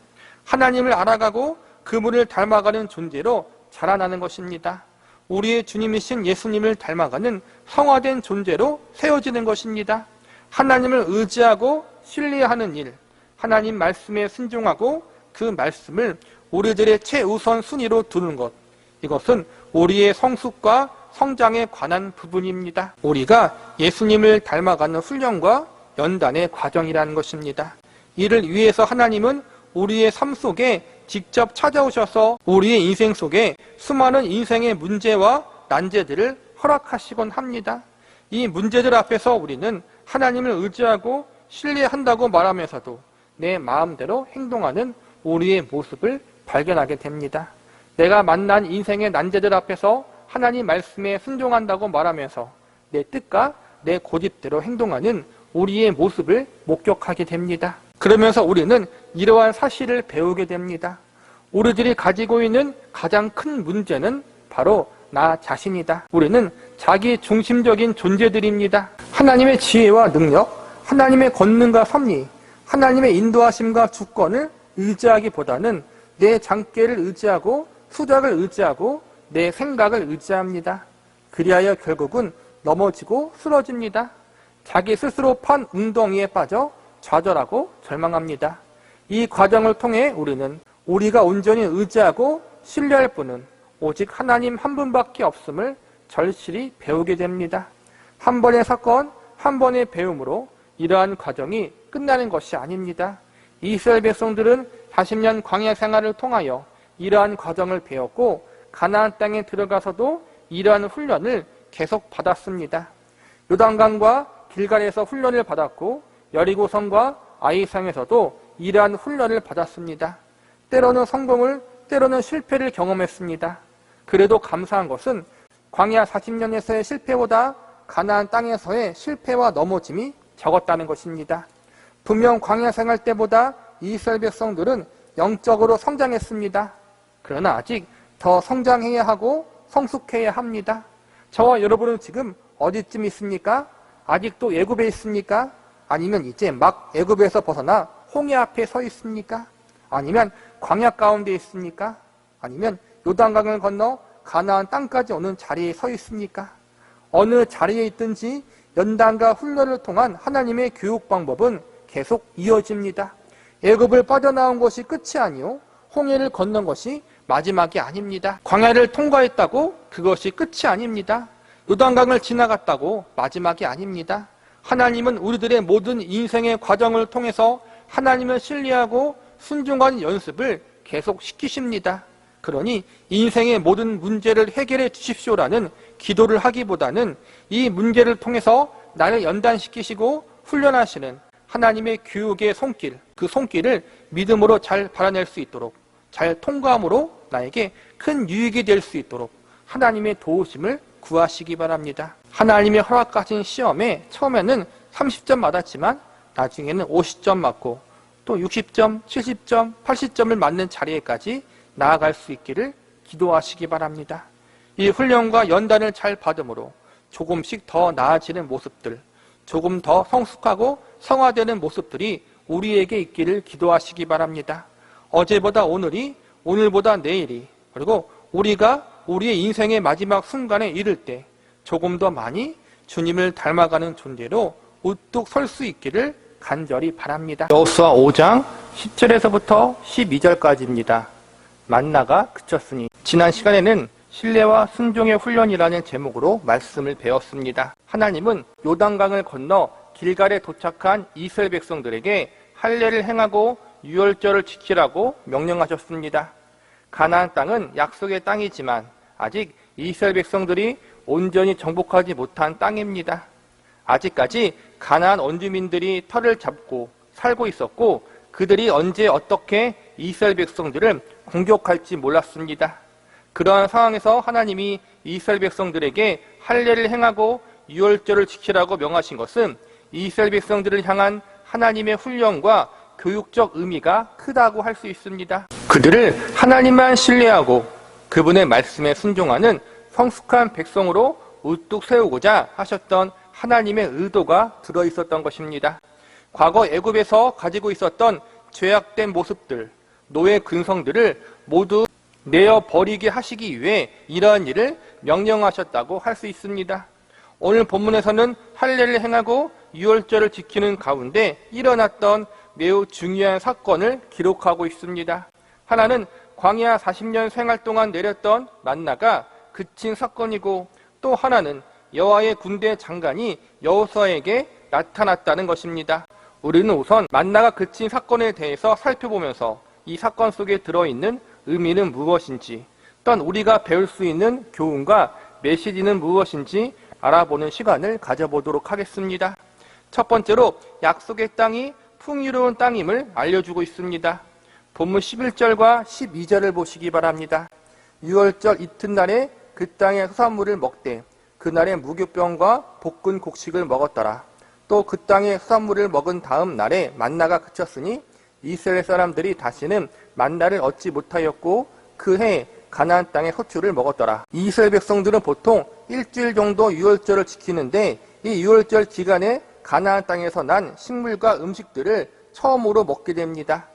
하나님을 알아가고 그분을 닮아가는 존재로 자라나는 것입니다. 우리의 주님이신 예수님을 닮아가는 성화된 존재로 세워지는 것입니다. 하나님을 의지하고 신뢰하는 일, 하나님 말씀에 순종하고 그 말씀을 우리들의 최우선 순위로 두는 것, 이것은 우리의 성숙과 성장에 관한 부분입니다. 우리가 예수님을 닮아가는 훈련과 연단의 과정이라는 것입니다. 이를 위해서 하나님은 우리의 삶 속에 직접 찾아오셔서 우리의 인생 속에 수많은 인생의 문제와 난제들을 허락하시곤 합니다. 이 문제들 앞에서 우리는 하나님을 의지하고 신뢰한다고 말하면서도 내 마음대로 행동하는 우리의 모습을 발견하게 됩니다. 내가 만난 인생의 난제들 앞에서 하나님 말씀에 순종한다고 말하면서 내 뜻과 내 고집대로 행동하는 우리의 모습을 목격하게 됩니다. 그러면서 우리는 이러한 사실을 배우게 됩니다. 우리들이 가지고 있는 가장 큰 문제는 바로 나 자신이다. 우리는 자기 중심적인 존재들입니다. 하나님의 지혜와 능력, 하나님의 권능과 섭리, 하나님의 인도하심과 주권을 의지하기보다는 내 장깨를 의지하고 수작을 의지하고 내 생각을 의지합니다. 그리하여 결국은 넘어지고 쓰러집니다. 자기 스스로 판 웅덩이에 빠져 좌절하고 절망합니다. 이 과정을 통해 우리는 우리가 온전히 의지하고 신뢰할 분은 오직 하나님 한 분밖에 없음을 절실히 배우게 됩니다. 한 번의 사건, 한 번의 배움으로 이러한 과정이 끝나는 것이 아닙니다. 이스라엘 백성들은 40년 광야 생활을 통하여 이러한 과정을 배웠고 가나안 땅에 들어가서도 이러한 훈련을 계속 받았습니다. 요단강과 길갈에서 훈련을 받았고 여리고성과 아이성에서도 이러한 훈련을 받았습니다. 때로는 성공을, 때로는 실패를 경험했습니다. 그래도 감사한 것은 광야 40년에서의 실패보다 가나안 땅에서의 실패와 넘어짐이 적었다는 것입니다. 분명 광야 생활 때보다 이스라엘 백성들은 영적으로 성장했습니다. 그러나 아직 더 성장해야 하고 성숙해야 합니다. 저와 여러분은 지금 어디쯤 있습니까? 아직도 애굽에 있습니까? 아니면 이제 막 애굽에서 벗어나 홍해 앞에 서 있습니까? 아니면 광야 가운데 있습니까? 아니면 요단강을 건너 가나안 땅까지 오는 자리에 서 있습니까? 어느 자리에 있든지 연단과 훈련을 통한 하나님의 교육 방법은 계속 이어집니다. 애굽을 빠져나온 것이 끝이 아니요 홍해를 건넌 것이 마지막이 아닙니다. 광야를 통과했다고 그것이 끝이 아닙니다. 요단강을 지나갔다고 마지막이 아닙니다. 하나님은 우리들의 모든 인생의 과정을 통해서 하나님을 신뢰하고 순종하는 연습을 계속 시키십니다. 그러니 인생의 모든 문제를 해결해 주십시오라는 기도를 하기보다는 이 문제를 통해서 나를 연단시키시고 훈련하시는 하나님의 교육의 손길, 그 손길을 믿음으로 잘 발아낼 수 있도록, 잘 통과함으로 나에게 큰 유익이 될 수 있도록 하나님의 도우심을 구하시기 바랍니다. 하나님의 허락하신 시험에 처음에는 30점 맞았지만 나중에는 50점 맞고 또 60점, 70점, 80점을 맞는 자리에까지 나아갈 수 있기를 기도하시기 바랍니다. 이 훈련과 연단을 잘 받음으로 조금씩 더 나아지는 모습들, 조금 더 성숙하고 성화되는 모습들이 우리에게 있기를 기도하시기 바랍니다. 어제보다 오늘이, 오늘보다 내일이 그리고 우리가 우리의 인생의 마지막 순간에 이를 때 조금 더 많이 주님을 닮아가는 존재로 우뚝 설 수 있기를 간절히 바랍니다. 여호수아 5장 10절에서부터 12절까지입니다. 만나가 그쳤으니. 지난 시간에는 신뢰와 순종의 훈련이라는 제목으로 말씀을 배웠습니다. 하나님은 요단강을 건너 길갈에 도착한 이스라엘 백성들에게 할례를 행하고 유월절을 지키라고 명령하셨습니다. 가나안 땅은 약속의 땅이지만 아직 이스라엘 백성들이 온전히 정복하지 못한 땅입니다. 아직까지 가나안 원주민들이 터를 잡고 살고 있었고 그들이 언제 어떻게 이스라엘 백성들을 공격할지 몰랐습니다. 그러한 상황에서 하나님이 이스라엘 백성들에게 할례를 행하고 유월절을 지키라고 명하신 것은 이스라엘 백성들을 향한 하나님의 훈련과 교육적 의미가 크다고 할 수 있습니다. 그들을 하나님만 신뢰하고 그분의 말씀에 순종하는 성숙한 백성으로 우뚝 세우고자 하셨던 하나님의 의도가 들어있었던 것입니다. 과거 애굽에서 가지고 있었던 죄악된 모습들, 노예 근성들을 모두 내어버리게 하시기 위해 이러한 일을 명령하셨다고 할 수 있습니다. 오늘 본문에서는 할례를 행하고 유월절을 지키는 가운데 일어났던 매우 중요한 사건을 기록하고 있습니다. 하나는 광야 40년 생활 동안 내렸던 만나가 그친 사건이고 또 하나는 여호와의 군대 장관이 여호수아에게 나타났다는 것입니다. 우리는 우선 만나가 그친 사건에 대해서 살펴보면서 이 사건 속에 들어있는 의미는 무엇인지, 또한 우리가 배울 수 있는 교훈과 메시지는 무엇인지 알아보는 시간을 가져보도록 하겠습니다. 첫 번째로 약속의 땅이 풍요로운 땅임을 알려주고 있습니다. 본문 11절과 12절을 보시기 바랍니다. 유월절 이튿날에 그 땅의 수산물을 먹되 그날에 무교병과 볶은 곡식을 먹었더라. 또 그 땅의 수산물을 먹은 다음 날에 만나가 그쳤으니 이스라엘 사람들이 다시는 만나를 얻지 못하였고 그 해 가나안 땅의 소출을 먹었더라. 이스라엘 백성들은 보통 일주일 정도 유월절을 지키는데 이 유월절 기간에 가나안 땅에서 난 식물과 음식들을 처음으로 먹게 됩니다.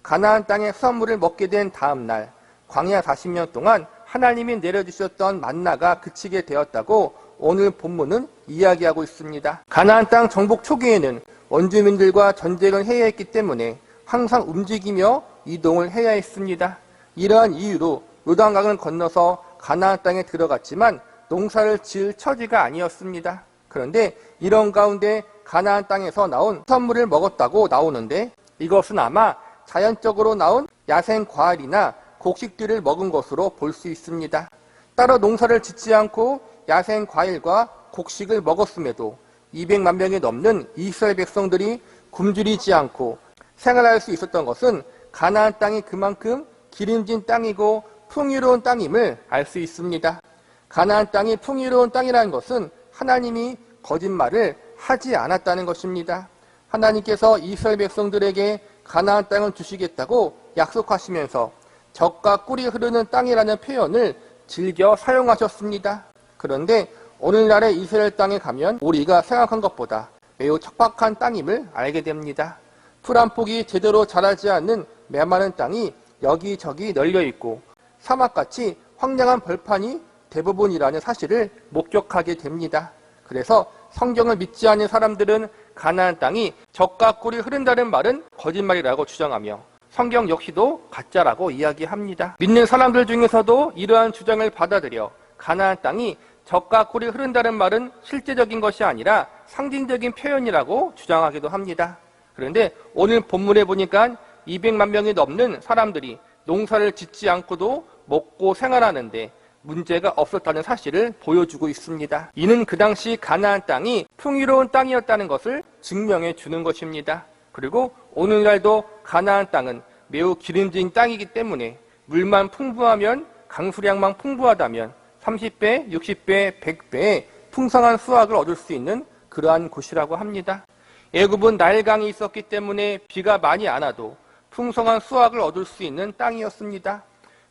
가나안 땅의 수산물을 먹게 된 다음 날 광야 40년 동안 하나님이 내려주셨던 만나가 그치게 되었다고 오늘 본문은 이야기하고 있습니다. 가나안 땅 정복 초기에는 원주민들과 전쟁을 해야 했기 때문에 항상 움직이며 이동을 해야 했습니다. 이러한 이유로 요단강을 건너서 가나안 땅에 들어갔지만 농사를 지을 처지가 아니었습니다. 그런데 이런 가운데 가나안 땅에서 나온 수산물을 먹었다고 나오는데 이것은 아마 자연적으로 나온 야생 과일이나 곡식들을 먹은 것으로 볼 수 있습니다. 따로 농사를 짓지 않고 야생 과일과 곡식을 먹었음에도 200만 명이 넘는 이스라엘 백성들이 굶주리지 않고 생활할 수 있었던 것은 가나안 땅이 그만큼 기름진 땅이고 풍요로운 땅임을 알 수 있습니다. 가나안 땅이 풍요로운 땅이라는 것은 하나님이 거짓말을 하지 않았다는 것입니다. 하나님께서 이스라엘 백성들에게 가나안 땅을 주시겠다고 약속하시면서 젖과 꿀이 흐르는 땅이라는 표현을 즐겨 사용하셨습니다. 그런데 오늘날의 이스라엘 땅에 가면 우리가 생각한 것보다 매우 척박한 땅임을 알게 됩니다. 풀 한 폭이 제대로 자라지 않는 메마른 땅이 여기저기 널려있고 사막같이 황량한 벌판이 대부분이라는 사실을 목격하게 됩니다. 그래서 성경을 믿지 않는 사람들은 가나안 땅이 젖과 꿀이 흐른다는 말은 거짓말이라고 주장하며 성경 역시도 가짜라고 이야기합니다. 믿는 사람들 중에서도 이러한 주장을 받아들여 가나안 땅이 젖과 꿀이 흐른다는 말은 실제적인 것이 아니라 상징적인 표현이라고 주장하기도 합니다. 그런데 오늘 본문에 보니까 200만 명이 넘는 사람들이 농사를 짓지 않고도 먹고 생활하는데 문제가 없었다는 사실을 보여주고 있습니다. 이는 그 당시 가나안 땅이 풍요로운 땅이었다는 것을 증명해 주는 것입니다. 그리고 오늘날도 가나안 땅은 매우 기름진 땅이기 때문에 물만 풍부하면 강수량만 풍부하다면 30배, 60배, 100배의 풍성한 수확을 얻을 수 있는 그러한 곳이라고 합니다. 애굽은 나일강이 있었기 때문에 비가 많이 안 와도 풍성한 수확을 얻을 수 있는 땅이었습니다.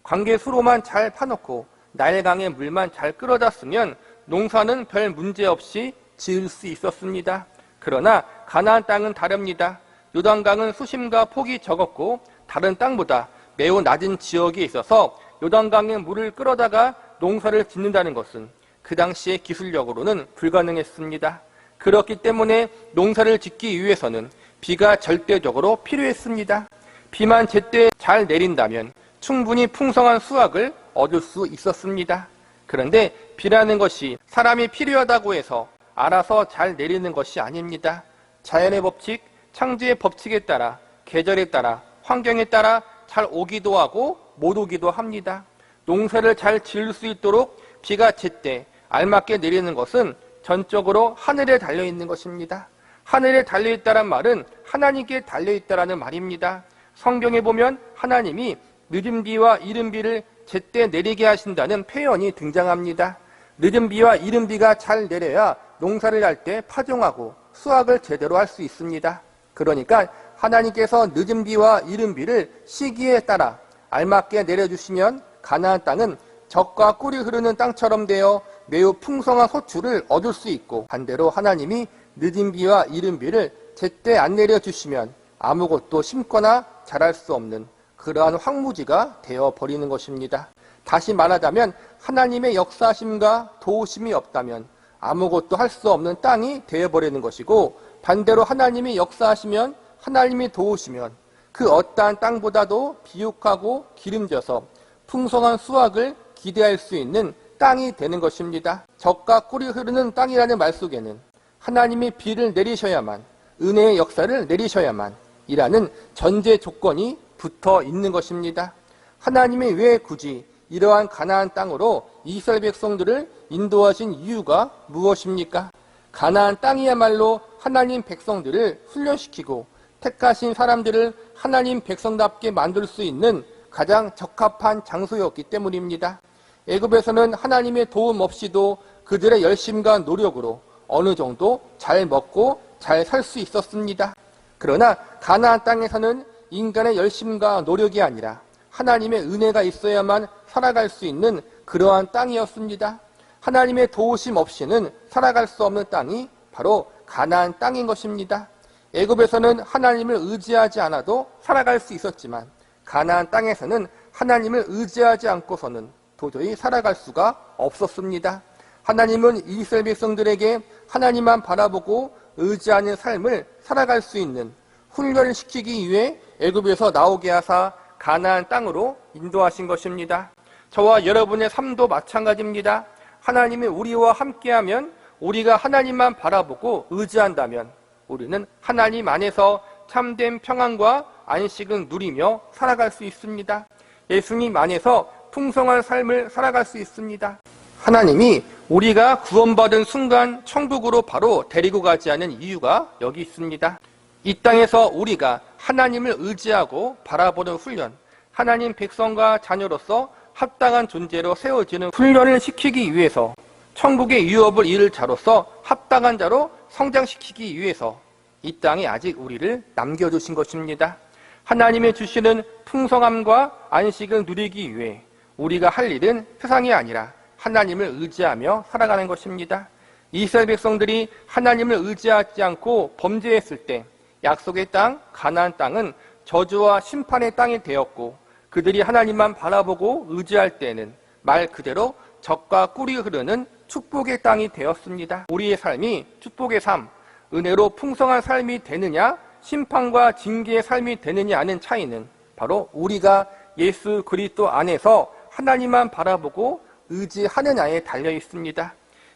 관계수로만 잘 파놓고 나일강의 물만 잘 끌어다 쓰면 농사는 별 문제 없이 지을 수 있었습니다. 그러나 가나안 땅은 다릅니다. 요단강은 수심과 폭이 적었고 다른 땅보다 매우 낮은 지역에 있어서 요단강에 물을 끌어다가 농사를 짓는다는 것은 그 당시의 기술력으로는 불가능했습니다. 그렇기 때문에 농사를 짓기 위해서는 비가 절대적으로 필요했습니다. 비만 제때 잘 내린다면 충분히 풍성한 수확을 얻을 수 있었습니다. 그런데 비라는 것이 사람이 필요하다고 해서 알아서 잘 내리는 것이 아닙니다. 자연의 법칙, 창조의 법칙에 따라, 계절에 따라, 환경에 따라 잘 오기도 하고 못 오기도 합니다. 농사를 잘 지을 수 있도록 비가 제때 알맞게 내리는 것은 전적으로 하늘에 달려있는 것입니다. 하늘에 달려있다란 말은 하나님께 달려있다라는 말입니다. 성경에 보면 하나님이 늦은 비와 이른 비를 제때 내리게 하신다는 표현이 등장합니다. 늦은 비와 이른 비가 잘 내려야 농사를 할 때 파종하고 수확을 제대로 할 수 있습니다. 그러니까 하나님께서 늦은 비와 이른 비를 시기에 따라 알맞게 내려주시면 가나안 땅은 젖과 꿀이 흐르는 땅처럼 되어 매우 풍성한 소출을 얻을 수 있고, 반대로 하나님이 늦은 비와 이른 비를 제때 안 내려주시면 아무것도 심거나 자랄 수 없는 그러한 황무지가 되어버리는 것입니다. 다시 말하자면 하나님의 역사심과 도우심이 없다면 아무것도 할 수 없는 땅이 되어버리는 것이고, 반대로 하나님이 역사하시면, 하나님이 도우시면 그 어떠한 땅보다도 비옥하고 기름져서 풍성한 수확을 기대할 수 있는 땅이 되는 것입니다. 젖과 꿀이 흐르는 땅이라는 말 속에는 하나님이 비를 내리셔야만, 은혜의 역사를 내리셔야만 이라는 전제 조건이 붙어 있는 것입니다. 하나님이 왜 굳이 이러한 가나안 땅으로 이스라엘 백성들을 인도하신 이유가 무엇입니까? 가나안 땅이야말로 하나님 백성들을 훈련시키고 택하신 사람들을 하나님 백성답게 만들 수 있는 가장 적합한 장소였기 때문입니다. 애굽에서는 하나님의 도움 없이도 그들의 열심과 노력으로 어느 정도 잘 먹고 잘 살 수 있었습니다. 그러나 가나안 땅에서는 인간의 열심과 노력이 아니라 하나님의 은혜가 있어야만 살아갈 수 있는 그러한 땅이었습니다. 하나님의 도우심 없이는 살아갈 수 없는 땅이 바로 가나안 땅인 것입니다. 애굽에서는 하나님을 의지하지 않아도 살아갈 수 있었지만 가나안 땅에서는 하나님을 의지하지 않고서는 도저히 살아갈 수가 없었습니다. 하나님은 이스라엘 백성들에게 하나님만 바라보고 의지하는 삶을 살아갈 수 있는 훈련을 시키기 위해 애굽에서 나오게 하사 가나안 땅으로 인도하신 것입니다. 저와 여러분의 삶도 마찬가지입니다. 하나님이 우리와 함께하면, 우리가 하나님만 바라보고 의지한다면 우리는 하나님 안에서 참된 평안과 안식을 누리며 살아갈 수 있습니다. 예수님 안에서 풍성한 삶을 살아갈 수 있습니다. 하나님이 우리가 구원받은 순간 천국으로 바로 데리고 가지 않은 이유가 여기 있습니다. 이 땅에서 우리가 하나님을 의지하고 바라보는 훈련, 하나님 백성과 자녀로서 합당한 존재로 세워지는 훈련을 시키기 위해서, 천국의 유업을 이룰 자로서 합당한 자로 성장시키기 위해서 이 땅에 아직 우리를 남겨두신 것입니다. 하나님이 주시는 풍성함과 안식을 누리기 위해 우리가 할 일은 세상이 아니라 하나님을 의지하며 살아가는 것입니다. 이스라엘 백성들이 하나님을 의지하지 않고 범죄했을 때 약속의 땅, 가나안 땅은 저주와 심판의 땅이 되었고, 그들이 하나님만 바라보고 의지할 때는 말 그대로 젖과 꿀이 흐르는 축복의 땅이 되었습니다. 우리의 삶이 축복의 삶, 은혜로 풍성한 삶이 되느냐, 심판과 징계의 삶이 되느냐 하는 차이는 바로 우리가 예수 그리스도 안에서 하나님만 바라보고 의지하느냐에 달려 있습니다.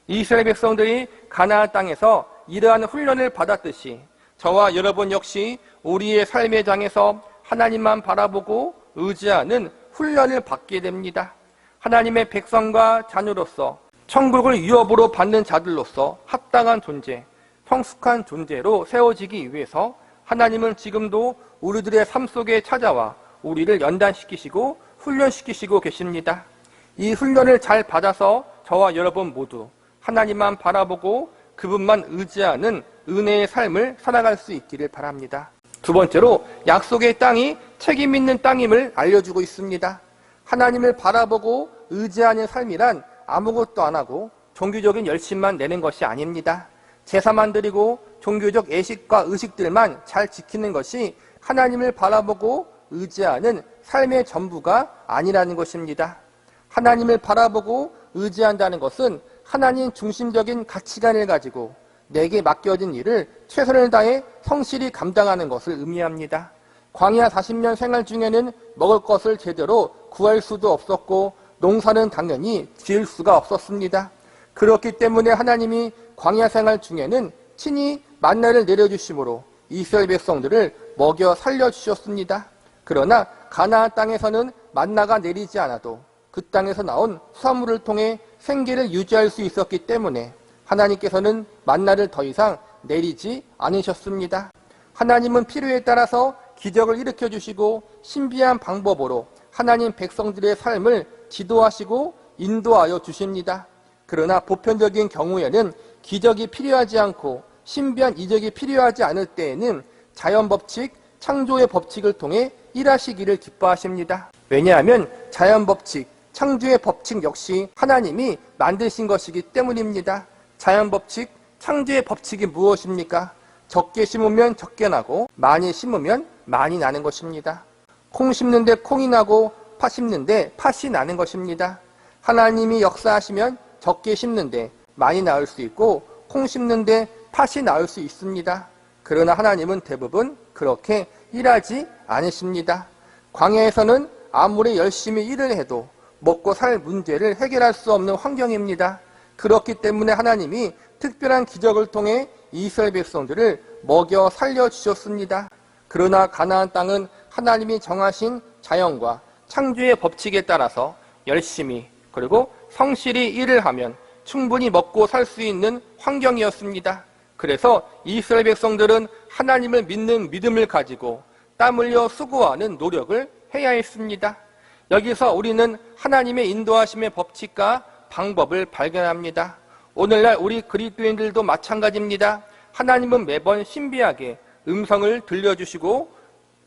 이스라엘 백성들이 가나안 땅에서 이러한 훈련을 받았듯이 저와 여러분 역시 우리의 삶의 장에서 하나님만 바라보고 의지하는 훈련을 받게 됩니다. 하나님의 백성과 자녀로서 천국을 유업으로 받는 자들로서 합당한 존재, 성숙한 존재로 세워지기 위해서 하나님은 지금도 우리들의 삶 속에 찾아와 우리를 연단시키시고 훈련시키시고 계십니다. 이 훈련을 잘 받아서 저와 여러분 모두 하나님만 바라보고 그분만 의지하는 은혜의 삶을 살아갈 수 있기를 바랍니다. 두 번째로 약속의 땅이 책임 있는 땅임을 알려주고 있습니다. 하나님을 바라보고 의지하는 삶이란 아무것도 안 하고 종교적인 열심만 내는 것이 아닙니다. 제사만 드리고 종교적 예식과 의식들만 잘 지키는 것이 하나님을 바라보고 의지하는 삶의 전부가 아니라는 것입니다. 하나님을 바라보고 의지한다는 것은 하나님 중심적인 가치관을 가지고 내게 맡겨진 일을 최선을 다해 성실히 감당하는 것을 의미합니다. 광야 40년 생활 중에는 먹을 것을 제대로 구할 수도 없었고 농사는 당연히 지을 수가 없었습니다. 그렇기 때문에 하나님이 광야 생활 중에는 친히 만나를 내려주심으로 이스라엘 백성들을 먹여 살려주셨습니다. 그러나 가나안 땅에서는 만나가 내리지 않아도 그 땅에서 나온 수산물을 통해 생계를 유지할 수 있었기 때문에 하나님께서는 만나를 더 이상 내리지 않으셨습니다. 하나님은 필요에 따라서 기적을 일으켜 주시고 신비한 방법으로 하나님 백성들의 삶을 지도하시고 인도하여 주십니다. 그러나 보편적인 경우에는 기적이 필요하지 않고 신비한 이적이 필요하지 않을 때에는 자연법칙, 창조의 법칙을 통해 일하시기를 기뻐하십니다. 왜냐하면 자연법칙, 창조의 법칙 역시 하나님이 만드신 것이기 때문입니다. 자연법칙, 창조의 법칙이 무엇입니까? 적게 심으면 적게 나고 많이 심으면 많이 나는 것입니다. 콩 심는데 콩이 나고 팥 심는데 팥이 나는 것입니다. 하나님이 역사하시면 적게 심는데 많이 나올 수 있고 콩 심는데 팥이 나올 수 있습니다. 그러나 하나님은 대부분 그렇게 일하지 않으십니다. 광야에서는 아무리 열심히 일을 해도 먹고 살 문제를 해결할 수 없는 환경입니다. 그렇기 때문에 하나님이 특별한 기적을 통해 이스라엘 백성들을 먹여 살려주셨습니다. 그러나 가나안 땅은 하나님이 정하신 자연과 창조의 법칙에 따라서 열심히 그리고 성실히 일을 하면 충분히 먹고 살 수 있는 환경이었습니다. 그래서 이스라엘 백성들은 하나님을 믿는 믿음을 가지고 땀 흘려 수고하는 노력을 해야 했습니다. 여기서 우리는 하나님의 인도하심의 법칙과 방법을 발견합니다. 오늘날 우리 그리스도인들도 마찬가지입니다. 하나님은 매번 신비하게 음성을 들려주시고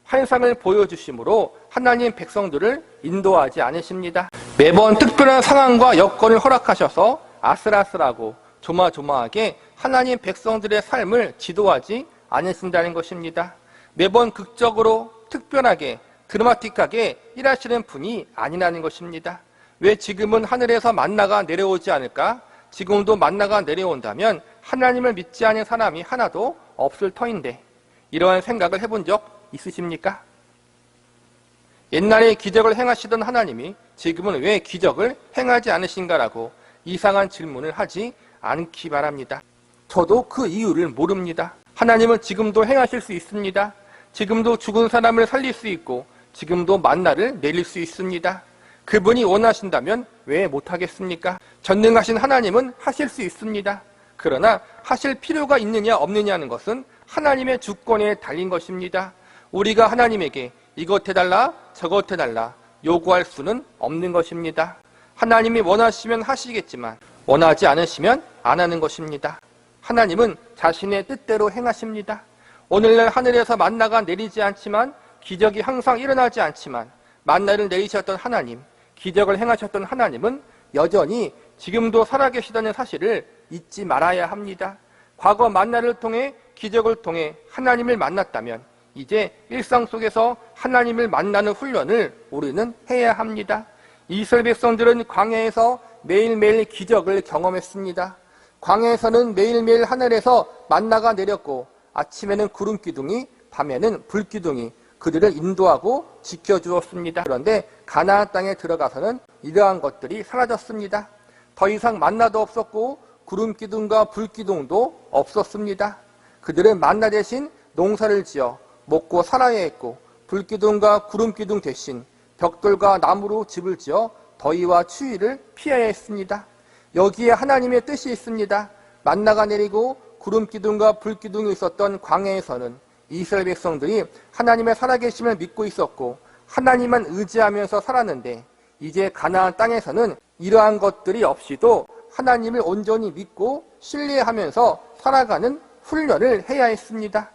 환상을 보여주심으로 하나님 백성들을 인도하지 않으십니다. 매번 특별한 상황과 여건을 허락하셔서 아슬아슬하고 조마조마하게 하나님 백성들의 삶을 지도하지 않으신다는 것입니다. 매번 극적으로 특별하게 드라마틱하게 일하시는 분이 아니라는 것입니다. 왜 지금은 하늘에서 만나가 내려오지 않을까? 지금도 만나가 내려온다면 하나님을 믿지 않은 사람이 하나도 없을 터인데 이러한 생각을 해본 적 있으십니까? 옛날에 기적을 행하시던 하나님이 지금은 왜 기적을 행하지 않으신가라고 이상한 질문을 하지 않기 바랍니다. 저도 그 이유를 모릅니다. 하나님은 지금도 행하실 수 있습니다. 지금도 죽은 사람을 살릴 수 있고 지금도 만나를 내릴 수 있습니다. 그분이 원하신다면 왜 못하겠습니까? 전능하신 하나님은 하실 수 있습니다. 그러나 하실 필요가 있느냐 없느냐는 것은 하나님의 주권에 달린 것입니다. 우리가 하나님에게 이것 해달라 저것 해달라 요구할 수는 없는 것입니다. 하나님이 원하시면 하시겠지만 원하지 않으시면 안 하는 것입니다. 하나님은 자신의 뜻대로 행하십니다. 오늘날 하늘에서 만나가 내리지 않지만 기적이 항상 일어나지 않지만 만나를 내리셨던 하나님, 기적을 행하셨던 하나님은 여전히 지금도 살아계시다는 사실을 잊지 말아야 합니다. 과거 만나를 통해 기적을 통해 하나님을 만났다면 이제 일상 속에서 하나님을 만나는 훈련을 우리는 해야 합니다. 이스라엘 백성들은 광야에서 매일매일 기적을 경험했습니다. 광야에서는 매일매일 하늘에서 만나가 내렸고 아침에는 구름 기둥이 밤에는 불 기둥이 그들을 인도하고 지켜주었습니다. 그런데 가나안 땅에 들어가서는 이러한 것들이 사라졌습니다. 더 이상 만나도 없었고 구름 기둥과 불 기둥도 없었습니다. 그들은 만나 대신 농사를 지어 먹고 살아야 했고 불 기둥과 구름 기둥 대신 벽돌과 나무로 집을 지어 더위와 추위를 피해야 했습니다. 여기에 하나님의 뜻이 있습니다. 만나가 내리고 구름 기둥과 불 기둥이 있었던 광야에서는 이스라엘 백성들이 하나님의 살아계심을 믿고 있었고 하나님만 의지하면서 살았는데 이제 가나안 땅에서는 이러한 것들이 없이도 하나님을 온전히 믿고 신뢰하면서 살아가는 훈련을 해야 했습니다.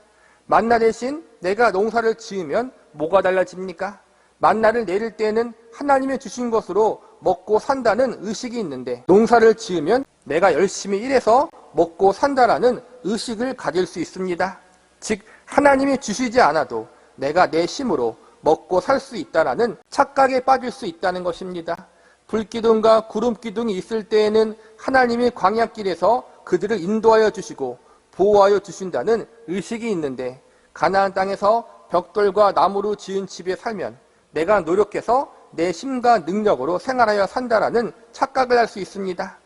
만나 대신 내가 농사를 지으면 뭐가 달라집니까? 만나를 내릴 때는 하나님이 주신 것으로 먹고 산다는 의식이 있는데 농사를 지으면 내가 열심히 일해서 먹고 산다라는 의식을 가질 수 있습니다. 즉 하나님이 주시지 않아도 내가 내 힘으로 먹고 살 수 있다라는 착각에 빠질 수 있다는 것입니다. 불기둥과 구름기둥이 있을 때에는 하나님이 광야길에서 그들을 인도하여 주시고 보호하여 주신다는 의식이 있는데, 가나안 땅에서 벽돌과 나무로 지은 집에 살면 내가 노력해서 내 힘과 능력으로 생활하여 산다라는 착각을 할 수 있습니다.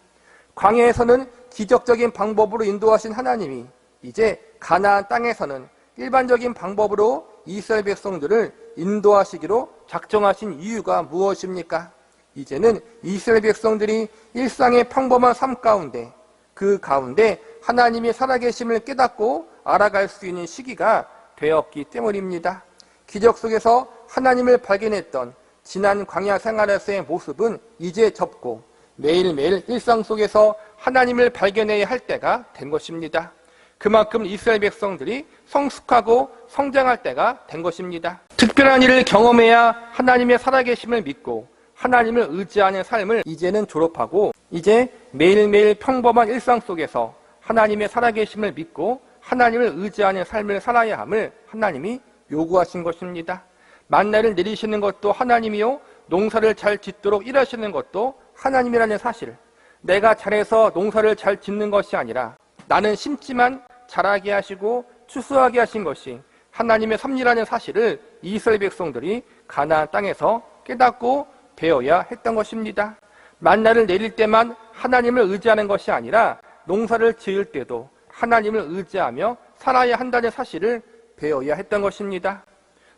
광야에서는 기적적인 방법으로 인도하신 하나님이 이제 가나안 땅에서는 일반적인 방법으로 이스라엘 백성들을 인도하시기로 작정하신 이유가 무엇입니까? 이제는 이스라엘 백성들이 일상의 평범한 삶 가운데, 그 가운데 하나님의 살아계심을 깨닫고 알아갈 수 있는 시기가 되었기 때문입니다. 기적 속에서 하나님을 발견했던 지난 광야 생활에서의 모습은 이제 접고 매일매일 일상 속에서 하나님을 발견해야 할 때가 된 것입니다. 그만큼 이스라엘 백성들이 성숙하고 성장할 때가 된 것입니다. 특별한 일을 경험해야 하나님의 살아계심을 믿고 하나님을 의지하는 삶을 이제는 졸업하고, 이제 매일매일 평범한 일상 속에서 하나님의 살아계심을 믿고 하나님을 의지하는 삶을 살아야 함을 하나님이 요구하신 것입니다. 만나를 내리시는 것도 하나님이요, 농사를 잘 짓도록 일하시는 것도 하나님이라는 사실, 내가 잘해서 농사를 잘 짓는 것이 아니라 나는 심지만 자라게 하시고 추수하게 하신 것이 하나님의 섭리라는 사실을 이스라엘 백성들이 가나안 땅에서 깨닫고 배워야 했던 것입니다. 만나를 내릴 때만 하나님을 의지하는 것이 아니라 농사를 지을 때도 하나님을 의지하며 살아야 한다는 사실을 배워야 했던 것입니다.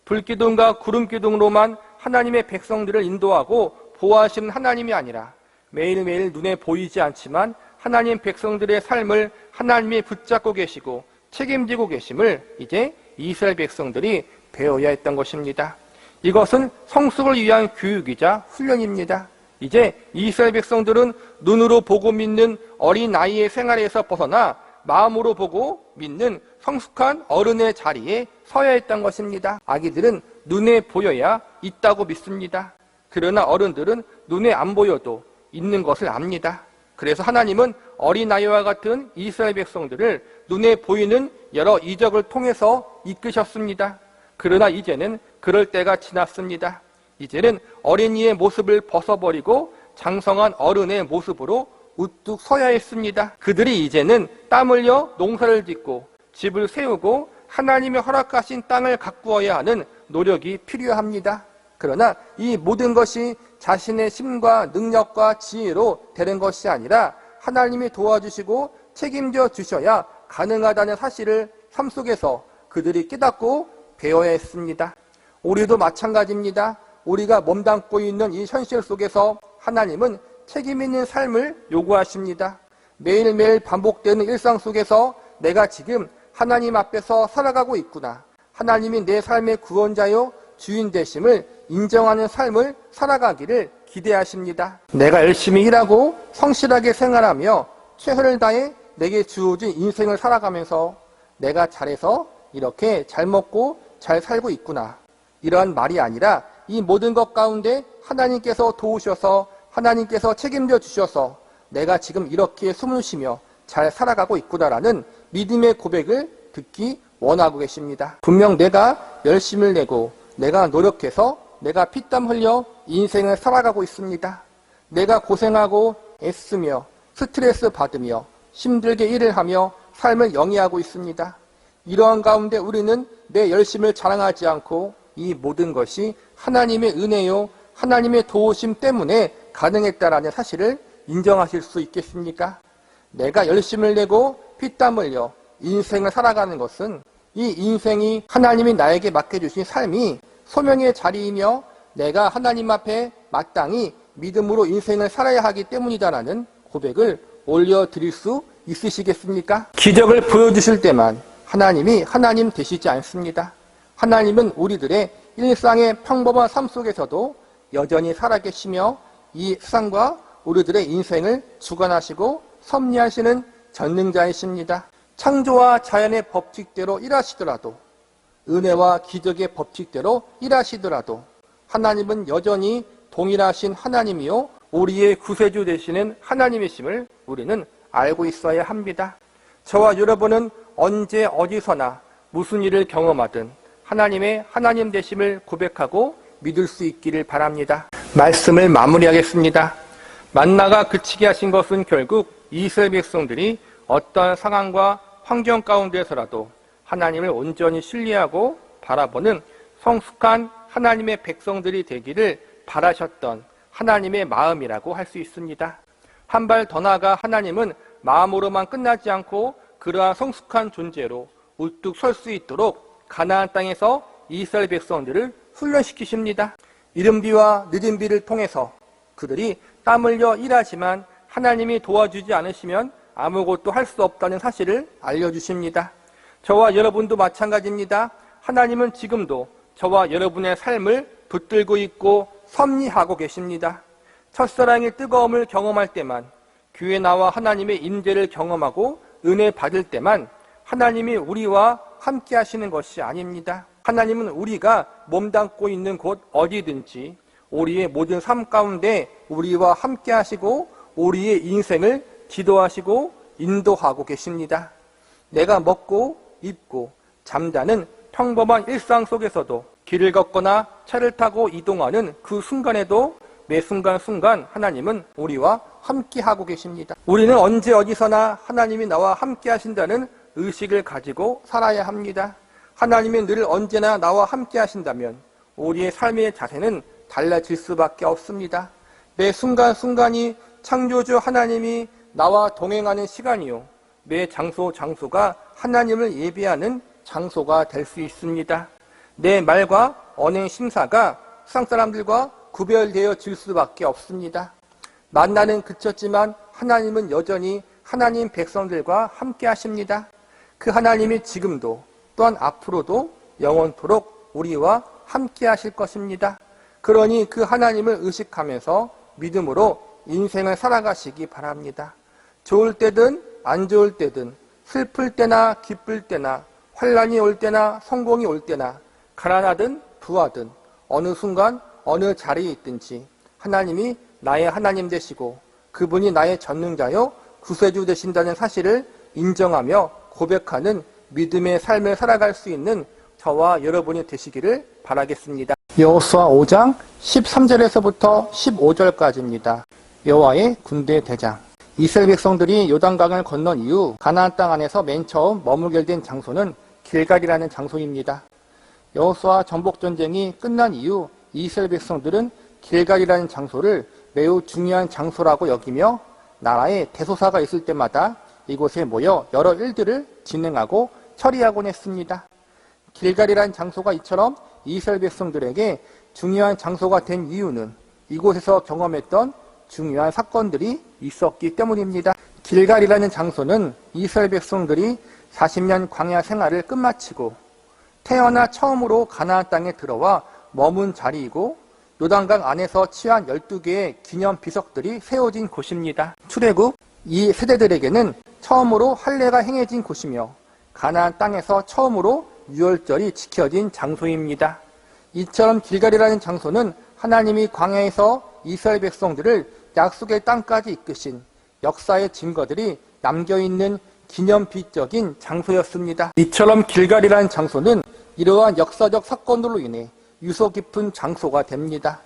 불기둥과 구름기둥으로만 하나님의 백성들을 인도하고 보호하시는 하나님이 아니라 매일매일 눈에 보이지 않지만 하나님 백성들의 삶을 하나님이 붙잡고 계시고 책임지고 계심을 이제 이스라엘 백성들이 배워야 했던 것입니다. 이것은 성숙을 위한 교육이자 훈련입니다. 이제 이스라엘 백성들은 눈으로 보고 믿는 어린 아이의 생활에서 벗어나 마음으로 보고 믿는 성숙한 어른의 자리에 서야 했던 것입니다. 아기들은 눈에 보여야 있다고 믿습니다. 그러나 어른들은 눈에 안 보여도 있는 것을 압니다. 그래서 하나님은 어린아이와 같은 이스라엘 백성들을 눈에 보이는 여러 이적을 통해서 이끄셨습니다. 그러나 이제는 그럴 때가 지났습니다. 이제는 어린이의 모습을 벗어버리고 장성한 어른의 모습으로 우뚝 서야 했습니다. 그들이 이제는 땀 흘려 농사를 짓고 집을 세우고 하나님의 허락하신 땅을 가꾸어야 하는 노력이 필요합니다. 그러나 이 모든 것이 자신의 힘과 능력과 지혜로 되는 것이 아니라 하나님이 도와주시고 책임져 주셔야 가능하다는 사실을 삶 속에서 그들이 깨닫고 배워야 했습니다. 우리도 마찬가지입니다. 우리가 몸담고 있는 이 현실 속에서 하나님은 책임 있는 삶을 요구하십니다. 매일매일 반복되는 일상 속에서 내가 지금 하나님 앞에서 살아가고 있구나, 하나님이 내 삶의 구원자요 주인 되심을 인정하는 삶을 살아가기를 기대하십니다. 내가 열심히 일하고 성실하게 생활하며 최선을 다해 내게 주어진 인생을 살아가면서 내가 잘해서 이렇게 잘 먹고 잘 살고 있구나, 이러한 말이 아니라 이 모든 것 가운데 하나님께서 도우셔서 하나님께서 책임져 주셔서 내가 지금 이렇게 숨을 쉬며 잘 살아가고 있구나라는 믿음의 고백을 듣기 원하고 계십니다. 분명 내가 열심을 내고 내가 노력해서 내가 피땀 흘려 인생을 살아가고 있습니다. 내가 고생하고 애쓰며 스트레스 받으며 힘들게 일을 하며 삶을 영위하고 있습니다. 이러한 가운데 우리는 내 열심을 자랑하지 않고 이 모든 것이 하나님의 은혜요 하나님의 도우심 때문에 가능했다라는 사실을 인정하실 수 있겠습니까? 내가 열심을 내고 피땀 흘려 인생을 살아가는 것은 이 인생이 하나님이 나에게 맡겨주신 삶이 소명의 자리이며 내가 하나님 앞에 마땅히 믿음으로 인생을 살아야 하기 때문이다라는 고백을 올려드릴 수 있으시겠습니까? 기적을 보여주실 때만 하나님이 하나님 되시지 않습니다. 하나님은 우리들의 일상의 평범한 삶 속에서도 여전히 살아계시며 이 세상과 우리들의 인생을 주관하시고 섭리하시는 전능자이십니다. 창조와 자연의 법칙대로 일하시더라도, 은혜와 기적의 법칙대로 일하시더라도 하나님은 여전히 동일하신 하나님이요 우리의 구세주 되시는 하나님이심을 우리는 알고 있어야 합니다. 저와 여러분은 언제 어디서나 무슨 일을 경험하든 하나님의 하나님 되심을 고백하고 믿을 수 있기를 바랍니다. 말씀을 마무리하겠습니다. 만나가 그치게 하신 것은 결국 이스라엘 백성들이 어떤 상황과 환경 가운데서라도 하나님을 온전히 신뢰하고 바라보는 성숙한 하나님의 백성들이 되기를 바라셨던 하나님의 마음이라고 할 수 있습니다. 한 발 더 나아가 하나님은 마음으로만 끝나지 않고 그러한 성숙한 존재로 우뚝 설 수 있도록 가나안 땅에서 이스라엘 백성들을 훈련시키십니다. 이른 비와 늦은 비를 통해서 그들이 땀 흘려 일하지만 하나님이 도와주지 않으시면 아무것도 할 수 없다는 사실을 알려주십니다. 저와 여러분도 마찬가지입니다. 하나님은 지금도 저와 여러분의 삶을 붙들고 있고 섭리하고 계십니다. 첫사랑의 뜨거움을 경험할 때만, 교회 나와 하나님의 임재를 경험하고 은혜 받을 때만 하나님이 우리와 함께 하시는 것이 아닙니다. 하나님은 우리가 몸담고 있는 곳 어디든지 우리의 모든 삶 가운데 우리와 함께 하시고 우리의 인생을 지도하시고 인도하고 계십니다. 내가 먹고 입고 잠자는 평범한 일상 속에서도 길을 걷거나 차를 타고 이동하는 그 순간에도 매 순간순간 하나님은 우리와 함께 하고 계십니다. 우리는 언제 어디서나 하나님이 나와 함께 하신다는 의식을 가지고 살아야 합니다. 하나님이 늘 언제나 나와 함께 하신다면 우리의 삶의 자세는 달라질 수밖에 없습니다. 매 순간순간이 창조주 하나님이 나와 동행하는 시간이요, 매 장소가 하나님을 예배하는 장소가 될 수 있습니다. 내 말과 언행 심사가 세상 사람들과 구별되어질 수밖에 없습니다. 만나는 그쳤지만 하나님은 여전히 하나님 백성들과 함께 하십니다. 그 하나님이 지금도 또한 앞으로도 영원토록 우리와 함께 하실 것입니다. 그러니 그 하나님을 의식하면서 믿음으로 인생을 살아가시기 바랍니다. 좋을 때든 안 좋을 때든, 슬플 때나 기쁠 때나, 환난이 올 때나 성공이 올 때나, 가난하든 부하든 어느 순간 어느 자리에 있든지 하나님이 나의 하나님 되시고 그분이 나의 전능자요 구세주 되신다는 사실을 인정하며 고백하는 믿음의 삶을 살아갈 수 있는 저와 여러분이 되시기를 바라겠습니다. 여호수아 5장 13절에서부터 15절까지입니다. 여호와의 군대 대장. 이스라엘 백성들이 요단강을 건넌 이후 가나안 땅 안에서 맨 처음 머물게 된 장소는 길갈이라는 장소입니다. 여호수아 전복전쟁이 끝난 이후 이스라엘 백성들은 길갈이라는 장소를 매우 중요한 장소라고 여기며 나라에 대소사가 있을 때마다 이곳에 모여 여러 일들을 진행하고 처리하곤 했습니다. 길갈이라는 장소가 이처럼 이스라엘 백성들에게 중요한 장소가 된 이유는 이곳에서 경험했던 중요한 사건들이 있었기 때문입니다. 길갈이라는 장소는 이스라엘 백성들이 40년 광야 생활을 끝마치고 태어나 처음으로 가나안 땅에 들어와 머문 자리이고 요단강 안에서 취한 12개의 기념 비석들이 세워진 곳입니다. 출애굽 이 세대들에게는 처음으로 할례가 행해진 곳이며 가나안 땅에서 처음으로 유월절이 지켜진 장소입니다. 이처럼 길갈이라는 장소는 하나님이 광야에서 이스라엘 백성들을 약속의 땅까지 이끄신 역사의 증거들이 남겨있는 기념비적인 장소였습니다. 이처럼 길갈이라는 장소는 이러한 역사적 사건들로 인해 유서 깊은 장소가 됩니다.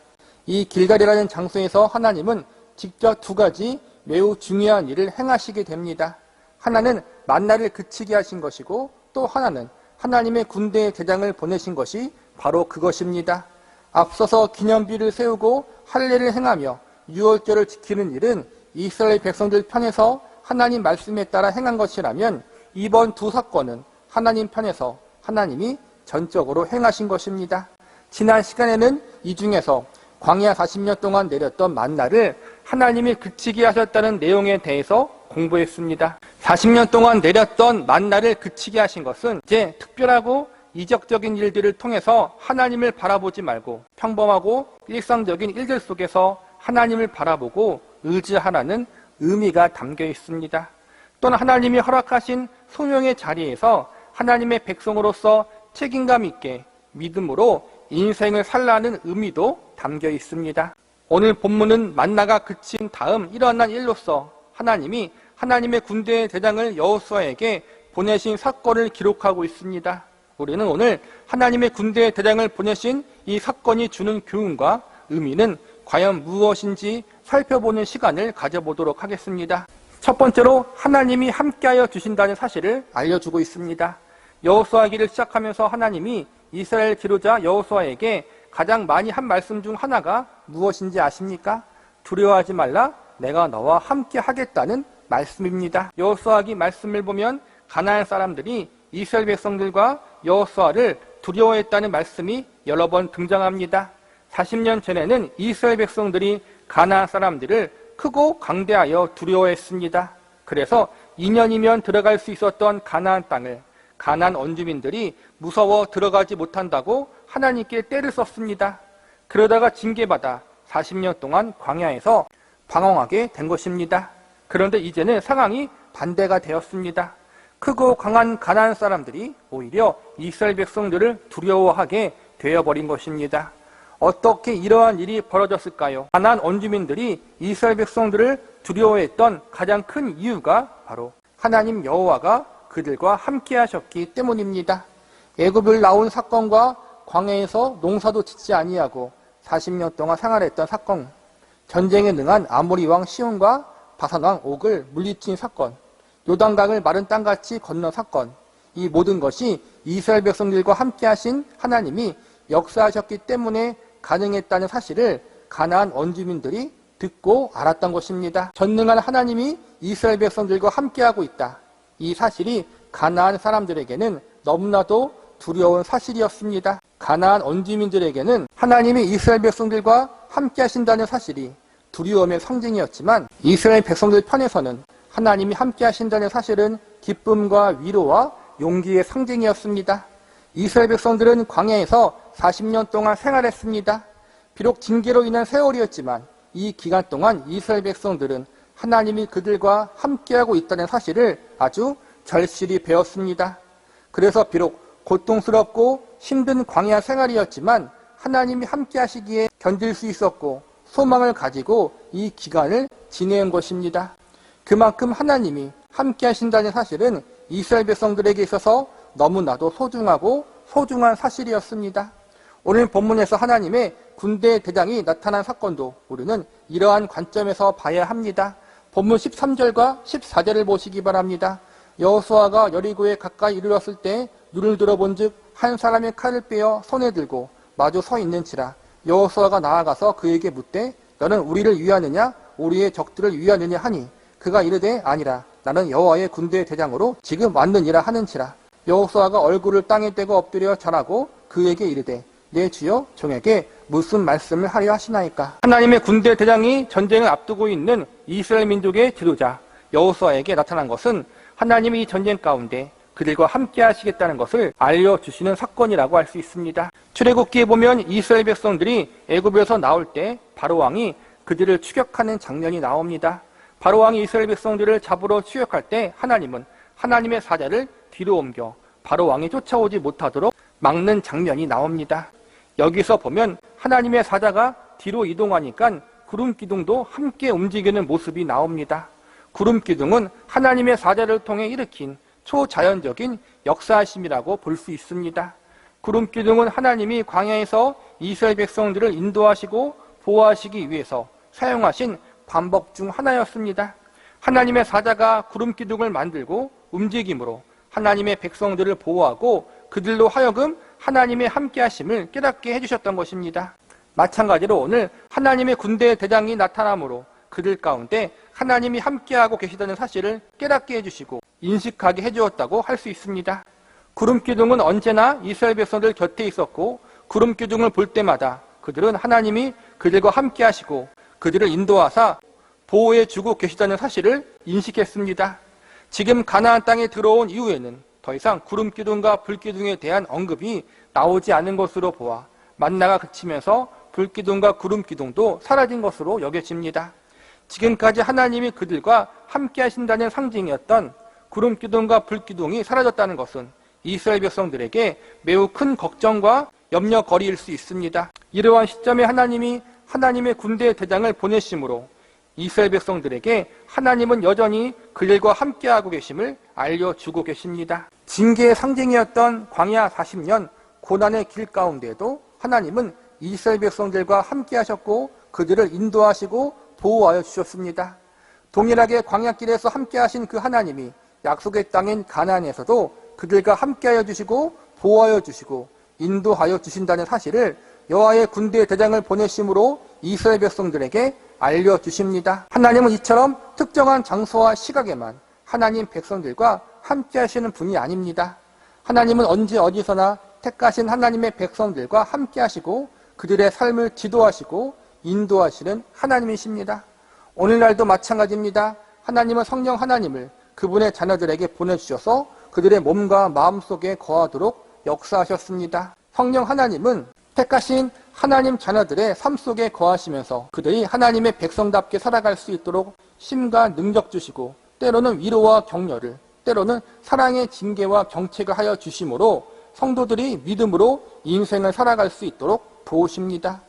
이 길갈이라는 장소에서 하나님은 직접 두 가지 매우 중요한 일을 행하시게 됩니다. 하나는 만나를 그치게 하신 것이고 또 하나는 하나님의 군대의 대장을 보내신 것이 바로 그것입니다. 앞서서 기념비를 세우고 할례를 행하며 유월절을 지키는 일은 이스라엘 백성들 편에서 하나님 말씀에 따라 행한 것이라면 이번 두 사건은 하나님 편에서 하나님이 전적으로 행하신 것입니다. 지난 시간에는 이 중에서 광야 40년 동안 내렸던 만나를 하나님이 그치게 하셨다는 내용에 대해서 공부했습니다. 40년 동안 내렸던 만나를 그치게 하신 것은 이제 특별하고 이적적인 일들을 통해서 하나님을 바라보지 말고 평범하고 일상적인 일들 속에서 하나님을 바라보고 의지하라는 의미가 담겨 있습니다. 또는 하나님이 허락하신 소명의 자리에서 하나님의 백성으로서 책임감 있게 믿음으로 인생을 살라는 의미도 담겨 있습니다. 오늘 본문은 만나가 그친 다음 일어난 일로서 하나님이 하나님의 군대의 대장을 여호수아에게 보내신 사건을 기록하고 있습니다. 우리는 오늘 하나님의 군대 대장을 보내신 이 사건이 주는 교훈과 의미는 과연 무엇인지 살펴보는 시간을 가져보도록 하겠습니다. 첫 번째로 하나님이 함께하여 주신다는 사실을 알려주고 있습니다. 여호수아기를 시작하면서 하나님이 이스라엘 지도자 여호수아에게 가장 많이 한 말씀 중 하나가 무엇인지 아십니까? 두려워하지 말라, 내가 너와 함께 하겠다는 말씀입니다. 여호수아기 말씀을 보면 가나안 사람들이 이스라엘 백성들과 여호수아를 두려워했다는 말씀이 여러 번 등장합니다. 40년 전에는 이스라엘 백성들이 가나안 사람들을 크고 강대하여 두려워했습니다. 그래서 2년이면 들어갈 수 있었던 가나안 땅을 가나안 원주민들이 무서워 들어가지 못한다고 하나님께 떼를 썼습니다. 그러다가 징계받아 40년 동안 광야에서 방황하게 된 것입니다. 그런데 이제는 상황이 반대가 되었습니다. 크고 강한 가나안 사람들이 오히려 이스라엘 백성들을 두려워하게 되어버린 것입니다. 어떻게 이러한 일이 벌어졌을까요? 가나안 원주민들이 이스라엘 백성들을 두려워했던 가장 큰 이유가 바로 하나님 여호와가 그들과 함께 하셨기 때문입니다. 애굽을 나온 사건과 광야에서 농사도 짓지 아니하고 40년 동안 생활했던 사건, 전쟁에 능한 아모리 왕 시온과 바산 왕 옥을 물리친 사건, 요단강을 마른 땅같이 건넌 사건, 이 모든 것이 이스라엘 백성들과 함께 하신 하나님이 역사하셨기 때문에 가능했다는 사실을 가나안 원주민들이 듣고 알았던 것입니다. 전능한 하나님이 이스라엘 백성들과 함께하고 있다. 이 사실이 가나안 사람들에게는 너무나도 두려운 사실이었습니다. 가나안 원주민들에게는 하나님이 이스라엘 백성들과 함께하신다는 사실이 두려움의 상징이었지만 이스라엘 백성들 편에서는 하나님이 함께하신다는 사실은 기쁨과 위로와 용기의 상징이었습니다. 이스라엘 백성들은 광야에서 40년 동안 생활했습니다. 비록 징계로 인한 세월이었지만 이 기간 동안 이스라엘 백성들은 하나님이 그들과 함께하고 있다는 사실을 아주 절실히 배웠습니다. 그래서 비록 고통스럽고 힘든 광야 생활이었지만 하나님이 함께하시기에 견딜 수 있었고 소망을 가지고 이 기간을 지내온 것입니다. 그만큼 하나님이 함께하신다는 사실은 이스라엘 백성들에게 있어서 너무나도 소중하고 소중한 사실이었습니다. 오늘 본문에서 하나님의 군대 대장이 나타난 사건도 우리는 이러한 관점에서 봐야 합니다. 본문 13절과 14절을 보시기 바랍니다. 여호수아가 여리고에 가까이 이르렀을 때 눈을 들어본즉 한 사람의 칼을 빼어 손에 들고 마주 서 있는지라. 여호수아가 나아가서 그에게 묻되 너는 우리를 위하느냐 우리의 적들을 위하느냐 하니 그가 이르되 아니라 나는 여호와의 군대 대장으로 지금 왔느니라 하는지라. 여호수아가 얼굴을 땅에 떼고 엎드려 절하고 그에게 이르되 내 주여 종에게 무슨 말씀을 하려 하시나이까. 하나님의 군대 대장이 전쟁을 앞두고 있는 이스라엘 민족의 지도자 여호수아에게 나타난 것은 하나님이 이 전쟁 가운데 그들과 함께 하시겠다는 것을 알려주시는 사건이라고 할 수 있습니다. 출애굽기에 보면 이스라엘 백성들이 애굽에서 나올 때 바로왕이 그들을 추격하는 장면이 나옵니다. 바로왕이 이스라엘 백성들을 잡으러 추격할 때 하나님은 하나님의 사자를 뒤로 옮겨 바로왕이 쫓아오지 못하도록 막는 장면이 나옵니다. 여기서 보면 하나님의 사자가 뒤로 이동하니까 구름 기둥도 함께 움직이는 모습이 나옵니다. 구름 기둥은 하나님의 사자를 통해 일으킨 초자연적인 역사하심이라고 볼 수 있습니다. 구름 기둥은 하나님이 광야에서 이스라엘 백성들을 인도하시고 보호하시기 위해서 사용하신 방법 중 하나였습니다. 하나님의 사자가 구름 기둥을 만들고 움직임으로 하나님의 백성들을 보호하고 그들로 하여금 하나님의 함께하심을 깨닫게 해주셨던 것입니다. 마찬가지로 오늘 하나님의 군대 대장이 나타남으로 그들 가운데 하나님이 함께하고 계시다는 사실을 깨닫게 해주시고 인식하게 해주었다고 할 수 있습니다. 구름기둥은 언제나 이스라엘 백성들 곁에 있었고 구름기둥을 볼 때마다 그들은 하나님이 그들과 함께하시고 그들을 인도하사 보호해주고 계시다는 사실을 인식했습니다. 지금 가나안 땅에 들어온 이후에는 더 이상 구름기둥과 불기둥에 대한 언급이 나오지 않은 것으로 보아 만나가 그치면서 불기둥과 구름기둥도 사라진 것으로 여겨집니다. 지금까지 하나님이 그들과 함께 하신다는 상징이었던 구름기둥과 불기둥이 사라졌다는 것은 이스라엘 백성들에게 매우 큰 걱정과 염려거리일 수 있습니다. 이러한 시점에 하나님이 하나님의 군대 대장을 보내심으로 이스라엘 백성들에게 하나님은 여전히 그들과 함께하고 계심을 알려주고 계십니다. 징계의 상징이었던 광야 40년 고난의 길 가운데에도 하나님은 이스라엘 백성들과 함께 하셨고 그들을 인도하시고 보호하여 주셨습니다. 동일하게 광야길에서 함께 하신 그 하나님이 약속의 땅인 가나안에서도 그들과 함께 하여 주시고 보호하여 주시고 인도하여 주신다는 사실을 여호와의 군대 대장을 보내심으로 이스라엘 백성들에게 알려주십니다. 하나님은 이처럼 특정한 장소와 시각에만 하나님 백성들과 함께 하시는 분이 아닙니다. 하나님은 언제 어디서나 택하신 하나님의 백성들과 함께 하시고 그들의 삶을 지도하시고 인도하시는 하나님이십니다. 오늘날도 마찬가지입니다. 하나님은 성령 하나님을 그분의 자녀들에게 보내주셔서 그들의 몸과 마음 속에 거하도록 역사하셨습니다. 성령 하나님은 택하신 하나님 자녀들의 삶 속에 거하시면서 그들이 하나님의 백성답게 살아갈 수 있도록 힘과 능력 주시고 때로는 위로와 격려를, 때로는 사랑의 징계와 경책을 하여 주심으로 성도들이 믿음으로 인생을 살아갈 수 있도록 도우십니다.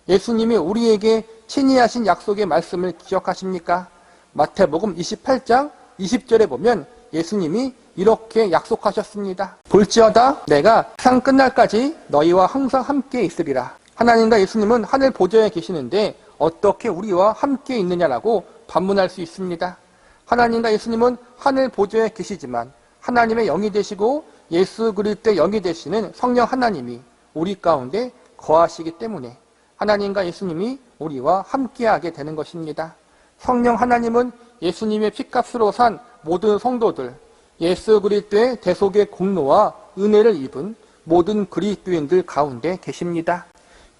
예수님이 우리에게 친히 하신 약속의 말씀을 기억하십니까? 마태복음 28장 20절에 보면 예수님이 이렇게 약속하셨습니다. 볼지어다 내가 세상 끝날까지 너희와 항상 함께 있으리라. 하나님과 예수님은 하늘 보좌에 계시는데 어떻게 우리와 함께 있느냐라고 반문할 수 있습니다. 하나님과 예수님은 하늘 보좌에 계시지만 하나님의 영이 되시고 예수 그리스도의 영이 되시는 성령 하나님이 우리 가운데 거하시기 때문에 하나님과 예수님이 우리와 함께하게 되는 것입니다. 성령 하나님은 예수님의 피값으로 산 모든 성도들, 예수 그리스도의 대속의 공로와 은혜를 입은 모든 그리스도인들 가운데 계십니다.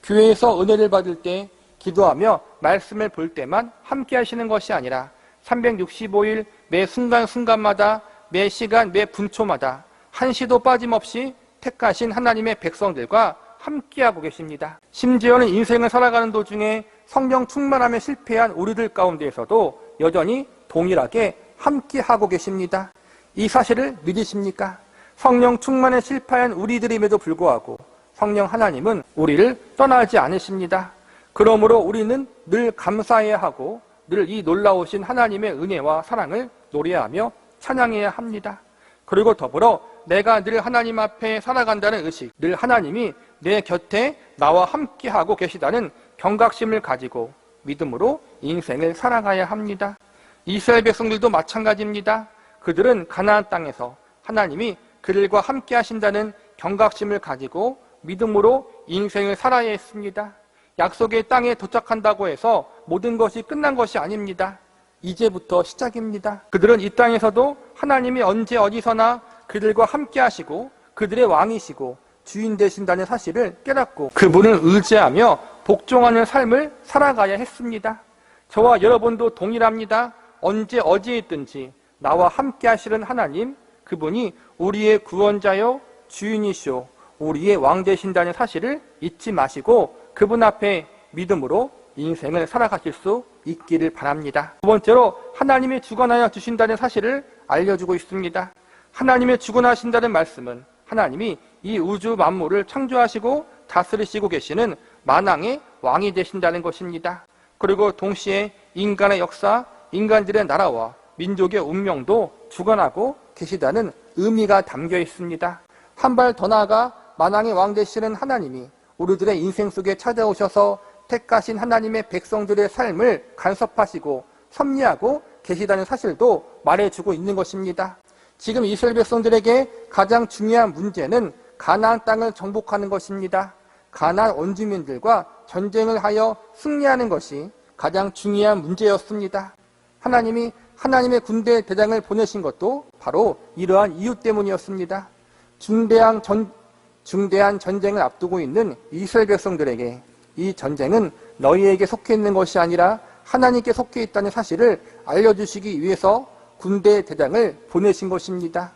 교회에서 은혜를 받을 때 기도하며 말씀을 볼 때만 함께 하시는 것이 아니라 365일 매 순간순간마다 매 시간 매 분초마다 한시도 빠짐없이 택하신 하나님의 백성들과 함께하고 계십니다. 심지어는 인생을 살아가는 도중에 성령 충만함에 실패한 우리들 가운데에서도 여전히 동일하게 함께하고 계십니다. 이 사실을 믿으십니까? 성령 충만에 실패한 우리들임에도 불구하고 성령 하나님은 우리를 떠나지 않으십니다. 그러므로 우리는 늘 감사해야 하고 늘 이 놀라우신 하나님의 은혜와 사랑을 노래하며 찬양해야 합니다. 그리고 더불어 내가 늘 하나님 앞에 살아간다는 의식, 늘 하나님이 내 곁에 나와 함께하고 계시다는 경각심을 가지고 믿음으로 인생을 살아가야 합니다. 이스라엘 백성들도 마찬가지입니다. 그들은 가나안 땅에서 하나님이 그들과 함께 하신다는 경각심을 가지고 믿음으로 인생을 살아야 했습니다. 약속의 땅에 도착한다고 해서 모든 것이 끝난 것이 아닙니다. 이제부터 시작입니다. 그들은 이 땅에서도 하나님이 언제 어디서나 그들과 함께 하시고 그들의 왕이시고 주인 되신다는 사실을 깨닫고 그분을 의지하며 복종하는 삶을 살아가야 했습니다. 저와 여러분도 동일합니다. 언제 어디에 있든지 나와 함께 하시는 하나님, 그분이 우리의 구원자요 주인이시오 우리의 왕 되신다는 사실을 잊지 마시고 그분 앞에 믿음으로 인생을 살아가실 수 있기를 바랍니다. 두 번째로 하나님이 주관하여 주신다는 사실을 알려주고 있습니다. 하나님의 주관하신다는 말씀은 하나님이 이 우주 만물을 창조하시고 다스리시고 계시는 만왕의 왕이 되신다는 것입니다. 그리고 동시에 인간의 역사, 인간들의 나라와 민족의 운명도 주관하고 계시다는 의미가 담겨 있습니다. 한 발 더 나아가 만왕의 왕 되시는 하나님이 우리들의 인생 속에 찾아오셔서 택하신 하나님의 백성들의 삶을 간섭하시고 섭리하고 계시다는 사실도 말해주고 있는 것입니다. 지금 이스라엘 백성들에게 가장 중요한 문제는 가나안 땅을 정복하는 것입니다. 가나안 원주민들과 전쟁을 하여 승리하는 것이 가장 중요한 문제였습니다. 하나님이 하나님의 군대 대장을 보내신 것도 바로 이러한 이유 때문이었습니다. 중대한 전쟁을 앞두고 있는 이스라엘 백성들에게 이 전쟁은 너희에게 속해 있는 것이 아니라 하나님께 속해 있다는 사실을 알려주시기 위해서 군대 대장을 보내신 것입니다.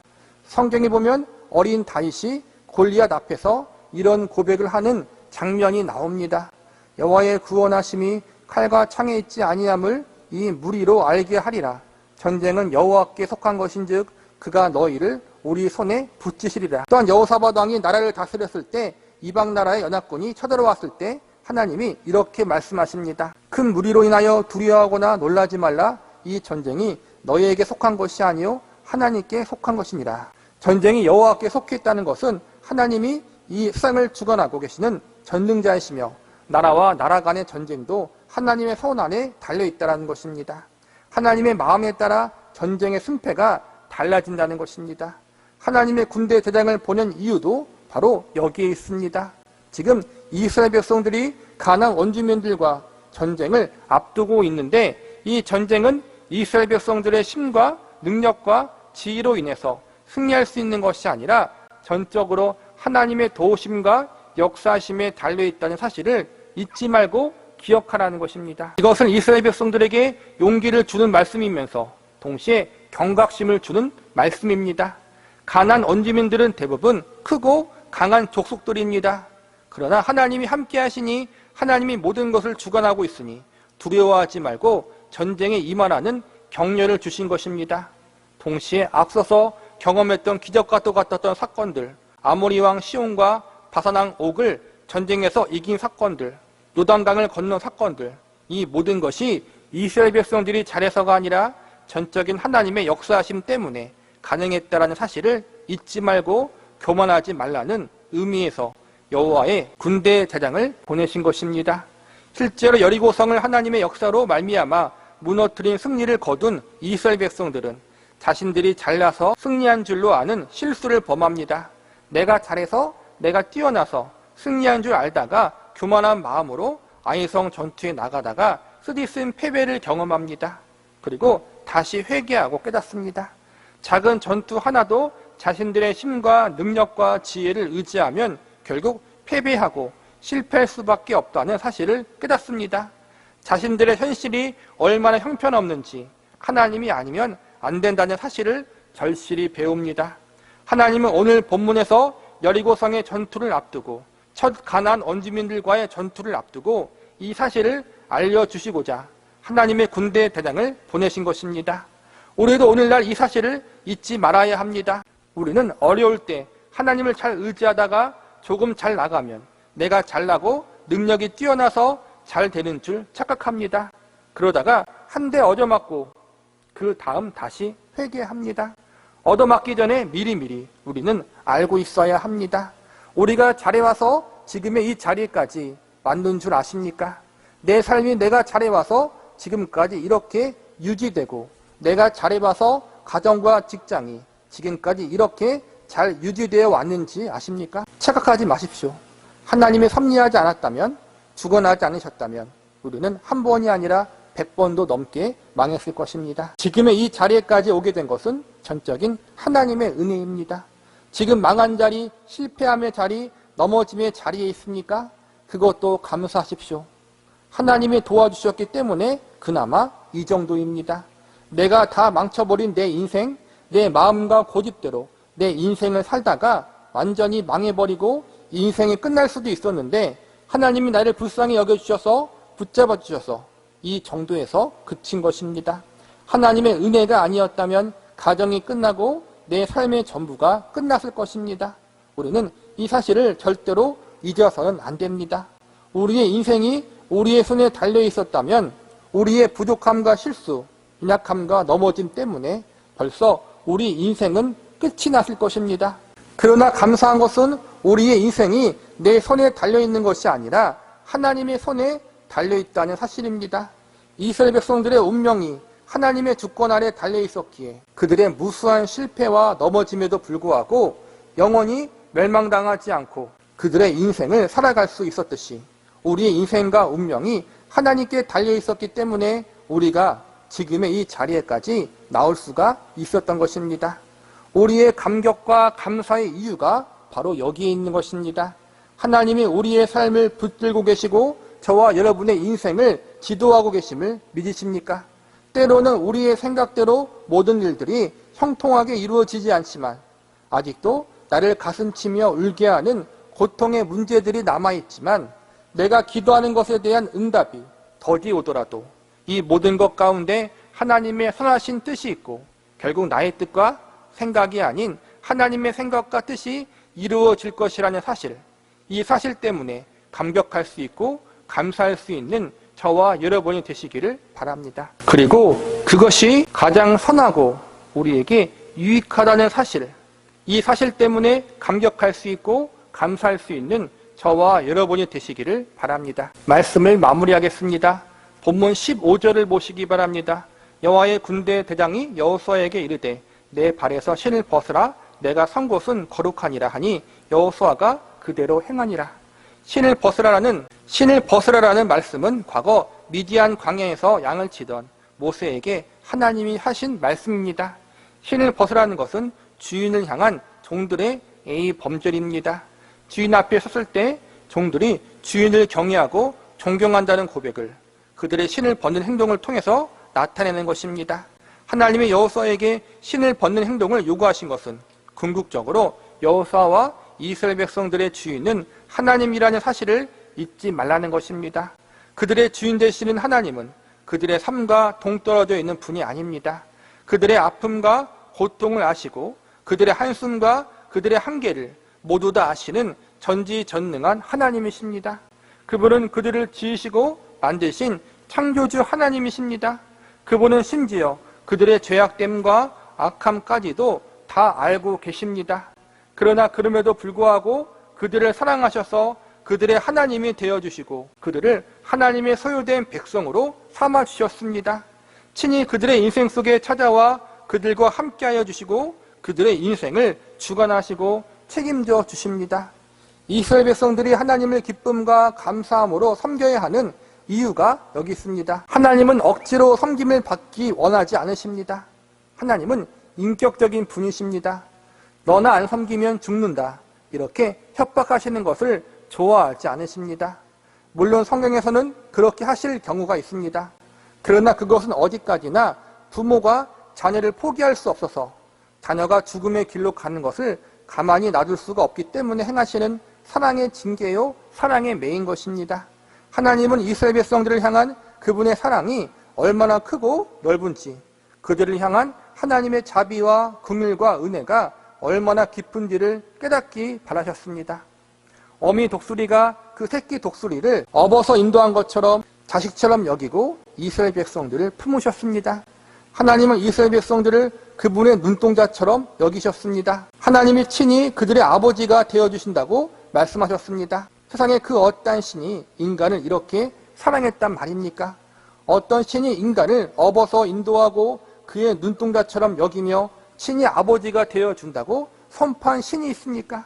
성경에 보면 어린 다윗이 골리앗 앞에서 이런 고백을 하는 장면이 나옵니다. 여호와의 구원하심이 칼과 창에 있지 아니함을 이 무리로 알게 하리라. 전쟁은 여호와께 속한 것인즉 그가 너희를 우리 손에 붙이시리라. 또한 여호사밧 왕이 나라를 다스렸을 때 이방 나라의 연합군이 쳐들어왔을 때 하나님이 이렇게 말씀하십니다. 큰 무리로 인하여 두려워하거나 놀라지 말라. 이 전쟁이 너희에게 속한 것이 아니요 하나님께 속한 것이니라. 전쟁이 여호와께 속해 있다는 것은 하나님이 이 세상을 주관하고 계시는 전능자이시며 나라와 나라 간의 전쟁도 하나님의 손 안에 달려있다는 것입니다. 하나님의 마음에 따라 전쟁의 승패가 달라진다는 것입니다. 하나님의 군대 대장을 보낸 이유도 바로 여기에 있습니다. 지금 이스라엘 백성들이 가나안 원주민들과 전쟁을 앞두고 있는데 이 전쟁은 이스라엘 백성들의 힘과 능력과 지혜로 인해서 승리할 수 있는 것이 아니라 전적으로 하나님의 도우심과 역사심에 달려있다는 사실을 잊지 말고 기억하라는 것입니다. 이것은 이스라엘 백성들에게 용기를 주는 말씀이면서 동시에 경각심을 주는 말씀입니다. 가나안 원주민들은 대부분 크고 강한 족속들입니다. 그러나 하나님이 함께 하시니 하나님이 모든 것을 주관하고 있으니 두려워하지 말고 전쟁에 임하라는 격려를 주신 것입니다. 동시에 앞서서 경험했던 기적과 똑같았던 사건들, 아모리 왕 시온과 바산 왕 옥을 전쟁에서 이긴 사건들, 요단강을 건넌 사건들, 이 모든 것이 이스라엘 백성들이 잘해서가 아니라 전적인 하나님의 역사하심 때문에 가능했다라는 사실을 잊지 말고 교만하지 말라는 의미에서 여호와의 군대 대장을 보내신 것입니다. 실제로 여리고성을 하나님의 역사로 말미암아 무너뜨린 승리를 거둔 이스라엘 백성들은 자신들이 잘나서 승리한 줄로 아는 실수를 범합니다. 내가 잘해서, 내가 뛰어나서 승리한 줄 알다가 교만한 마음으로 아이성 전투에 나가다가 쓰디쓴 패배를 경험합니다. 그리고 다시 회개하고 깨닫습니다. 작은 전투 하나도 자신들의 힘과 능력과 지혜를 의지하면 결국 패배하고 실패할 수밖에 없다는 사실을 깨닫습니다. 자신들의 현실이 얼마나 형편없는지 하나님이 아니면 안 된다는 사실을 절실히 배웁니다. 하나님은 오늘 본문에서 여리고성의 전투를 앞두고 첫 가나안 원주민들과의 전투를 앞두고 이 사실을 알려주시고자 하나님의 군대 대장을 보내신 것입니다. 우리도 오늘날 이 사실을 잊지 말아야 합니다. 우리는 어려울 때 하나님을 잘 의지하다가 조금 잘 나가면 내가 잘나고 능력이 뛰어나서 잘 되는 줄 착각합니다. 그러다가 한 대 얻어맞고 그 다음 다시 회개합니다. 얻어맞기 전에 미리미리 우리는 알고 있어야 합니다. 우리가 잘해와서 지금의 이 자리까지 만든 줄 아십니까? 내 삶이 내가 잘해와서 지금까지 이렇게 유지되고 내가 잘해봐서 가정과 직장이 지금까지 이렇게 잘 유지되어 왔는지 아십니까? 착각하지 마십시오. 하나님이 섭리하지 않았다면, 주관하지 않으셨다면 우리는 한 번이 아니라 100번도 넘게 망했을 것입니다. 지금의 이 자리에까지 오게 된 것은 전적인 하나님의 은혜입니다. 지금 망한 자리, 실패함의 자리, 넘어짐의 자리에 있습니까? 그것도 감사하십시오. 하나님이 도와주셨기 때문에 그나마 이 정도입니다. 내가 다 망쳐버린 내 인생, 내 마음과 고집대로 내 인생을 살다가 완전히 망해버리고 인생이 끝날 수도 있었는데 하나님이 나를 불쌍히 여겨주셔서 붙잡아 주셔서 이 정도에서 그친 것입니다. 하나님의 은혜가 아니었다면 가정이 끝나고 내 삶의 전부가 끝났을 것입니다. 우리는 이 사실을 절대로 잊어서는 안 됩니다. 우리의 인생이 우리의 손에 달려 있었다면 우리의 부족함과 실수, 연약함과 넘어짐 때문에 벌써 우리 인생은 끝이 났을 것입니다. 그러나 감사한 것은 우리의 인생이 내 손에 달려있는 것이 아니라 하나님의 손에 달려있다는 사실입니다. 이스라엘 백성들의 운명이 하나님의 주권 아래 달려있었기에 그들의 무수한 실패와 넘어짐에도 불구하고 영원히 멸망당하지 않고 그들의 인생을 살아갈 수 있었듯이 우리의 인생과 운명이 하나님께 달려있었기 때문에 우리가 지금의 이 자리에까지 나올 수가 있었던 것입니다. 우리의 감격과 감사의 이유가 바로 여기에 있는 것입니다. 하나님이 우리의 삶을 붙들고 계시고 저와 여러분의 인생을 지도하고 계심을 믿으십니까? 때로는 우리의 생각대로 모든 일들이 형통하게 이루어지지 않지만 아직도 나를 가슴치며 울게 하는 고통의 문제들이 남아있지만 내가 기도하는 것에 대한 응답이 더디 오더라도 이 모든 것 가운데 하나님의 선하신 뜻이 있고 결국 나의 뜻과 생각이 아닌 하나님의 생각과 뜻이 이루어질 것이라는 사실, 이 사실 때문에 감격할 수 있고 감사할 수 있는 저와 여러분이 되시기를 바랍니다. 그리고 그것이 가장 선하고 우리에게 유익하다는 사실, 이 사실 때문에 감격할 수 있고 감사할 수 있는 저와 여러분이 되시기를 바랍니다. 말씀을 마무리하겠습니다. 본문 15절을 보시기 바랍니다. 여호와의 군대 대장이 여호수아에게 이르되 내 발에서 신을 벗으라 내가 선 곳은 거룩하니라 하니 여호수아가 그대로 행하니라. 신을 벗으라라는 말씀은 과거 미디안 광야에서 양을 치던 모세에게 하나님이 하신 말씀입니다. 신을 벗으라는 것은 주인을 향한 종들의 범절입니다. 주인 앞에 섰을 때 종들이 주인을 경외하고 존경한다는 고백을 그들의 신을 벗는 행동을 통해서 나타내는 것입니다. 하나님이 여호수아에게 신을 벗는 행동을 요구하신 것은 궁극적으로 여호수아와 이스라엘 백성들의 주인은 하나님이라는 사실을 잊지 말라는 것입니다. 그들의 주인 되시는 하나님은 그들의 삶과 동떨어져 있는 분이 아닙니다. 그들의 아픔과 고통을 아시고 그들의 한숨과 그들의 한계를 모두 다 아시는 전지전능한 하나님이십니다. 그분은 그들을 지으시고 만드신 창조주 하나님이십니다. 그분은 심지어 그들의 죄악됨과 악함까지도 다 알고 계십니다. 그러나 그럼에도 불구하고 그들을 사랑하셔서 그들의 하나님이 되어주시고 그들을 하나님의 소유된 백성으로 삼아주셨습니다. 친히 그들의 인생 속에 찾아와 그들과 함께하여 주시고 그들의 인생을 주관하시고 책임져 주십니다. 이스라엘 백성들이 하나님을 기쁨과 감사함으로 섬겨야 하는 이유가 여기 있습니다. 하나님은 억지로 섬김을 받기 원하지 않으십니다. 하나님은 인격적인 분이십니다. 너나 안 섬기면 죽는다. 이렇게 협박하시는 것을 좋아하지 않으십니다. 물론 성경에서는 그렇게 하실 경우가 있습니다. 그러나 그것은 어디까지나 부모가 자녀를 포기할 수 없어서 자녀가 죽음의 길로 가는 것을 가만히 놔둘 수가 없기 때문에 행하시는 사랑의 징계요, 사랑의 매인 것입니다. 하나님은 이스라엘 백성들을 향한 그분의 사랑이 얼마나 크고 넓은지, 그들을 향한 하나님의 자비와 긍휼과 은혜가 얼마나 깊은지를 깨닫기 바라셨습니다. 어미 독수리가 그 새끼 독수리를 업어서 인도한 것처럼 자식처럼 여기고 이스라엘 백성들을 품으셨습니다. 하나님은 이스라엘 백성들을 그분의 눈동자처럼 여기셨습니다. 하나님이 친히 그들의 아버지가 되어주신다고 말씀하셨습니다. 세상에 그 어떤 신이 인간을 이렇게 사랑했단 말입니까? 어떤 신이 인간을 업어서 인도하고 그의 눈동자처럼 여기며 친히 아버지가 되어준다고 선포한 신이 있습니까?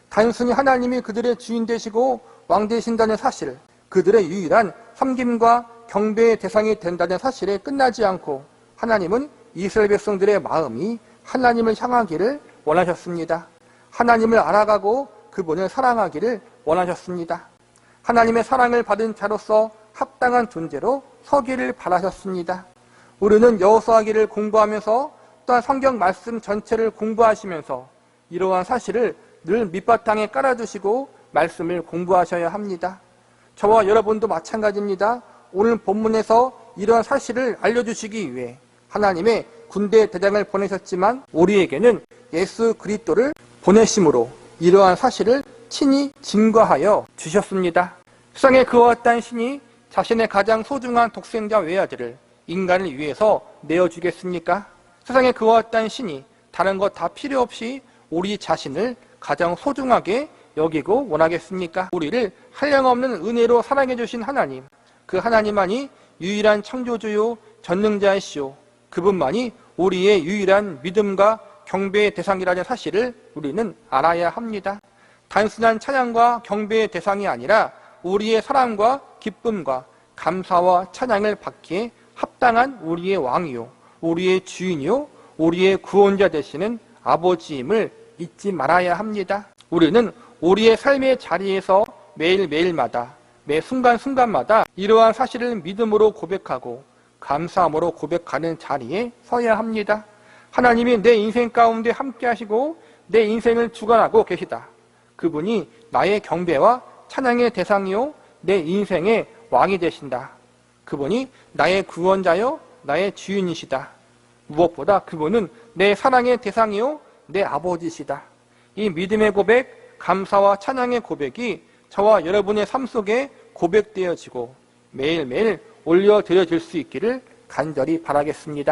단순히 하나님이 그들의 주인 되시고 왕 되신다는 사실, 그들의 유일한 섬김과 경배의 대상이 된다는 사실에 끝나지 않고 하나님은 이스라엘 백성들의 마음이 하나님을 향하기를 원하셨습니다. 하나님을 알아가고 그분을 사랑하기를 원하셨습니다. 하나님의 사랑을 받은 자로서 합당한 존재로 서기를 바라셨습니다. 우리는 여호수아기를 공부하면서 또한 성경 말씀 전체를 공부하시면서 이러한 사실을 늘 밑바탕에 깔아두시고 말씀을 공부하셔야 합니다. 저와 여러분도 마찬가지입니다. 오늘 본문에서 이러한 사실을 알려주시기 위해 하나님의 군대 대장을 보내셨지만 우리에게는 예수 그리스도를 보내심으로 이러한 사실을 친히 증거하여 주셨습니다. 세상에 그와 같은 신이 자신의 가장 소중한 독생자 외아들을 인간을 위해서 내어주겠습니까? 세상에 그와 같은 신이 다른 것 다 필요 없이 우리 자신을 가장 소중하게 여기고 원하겠습니까? 우리를 한량없는 은혜로 사랑해 주신 하나님, 그 하나님만이 유일한 창조주요 전능자이시오. 그분만이 우리의 유일한 믿음과 경배의 대상이라는 사실을 우리는 알아야 합니다. 단순한 찬양과 경배의 대상이 아니라 우리의 사랑과 기쁨과 감사와 찬양을 받기에 합당한 우리의 왕이요, 우리의 주인이요, 우리의 구원자 되시는 아버지임을 잊지 말아야 합니다. 우리는 우리의 삶의 자리에서 매일매일마다 매 순간순간마다 이러한 사실을 믿음으로 고백하고 감사함으로 고백하는 자리에 서야 합니다. 하나님이 내 인생 가운데 함께 하시고 내 인생을 주관하고 계시다. 그분이 나의 경배와 찬양의 대상이요 내 인생의 왕이 되신다. 그분이 나의 구원자요 나의 주인이시다. 무엇보다 그분은 내 사랑의 대상이요 내 아버지시다. 이 믿음의 고백, 감사와 찬양의 고백이 저와 여러분의 삶 속에 고백되어지고 매일매일 올려드려질 수 있기를 간절히 바라겠습니다.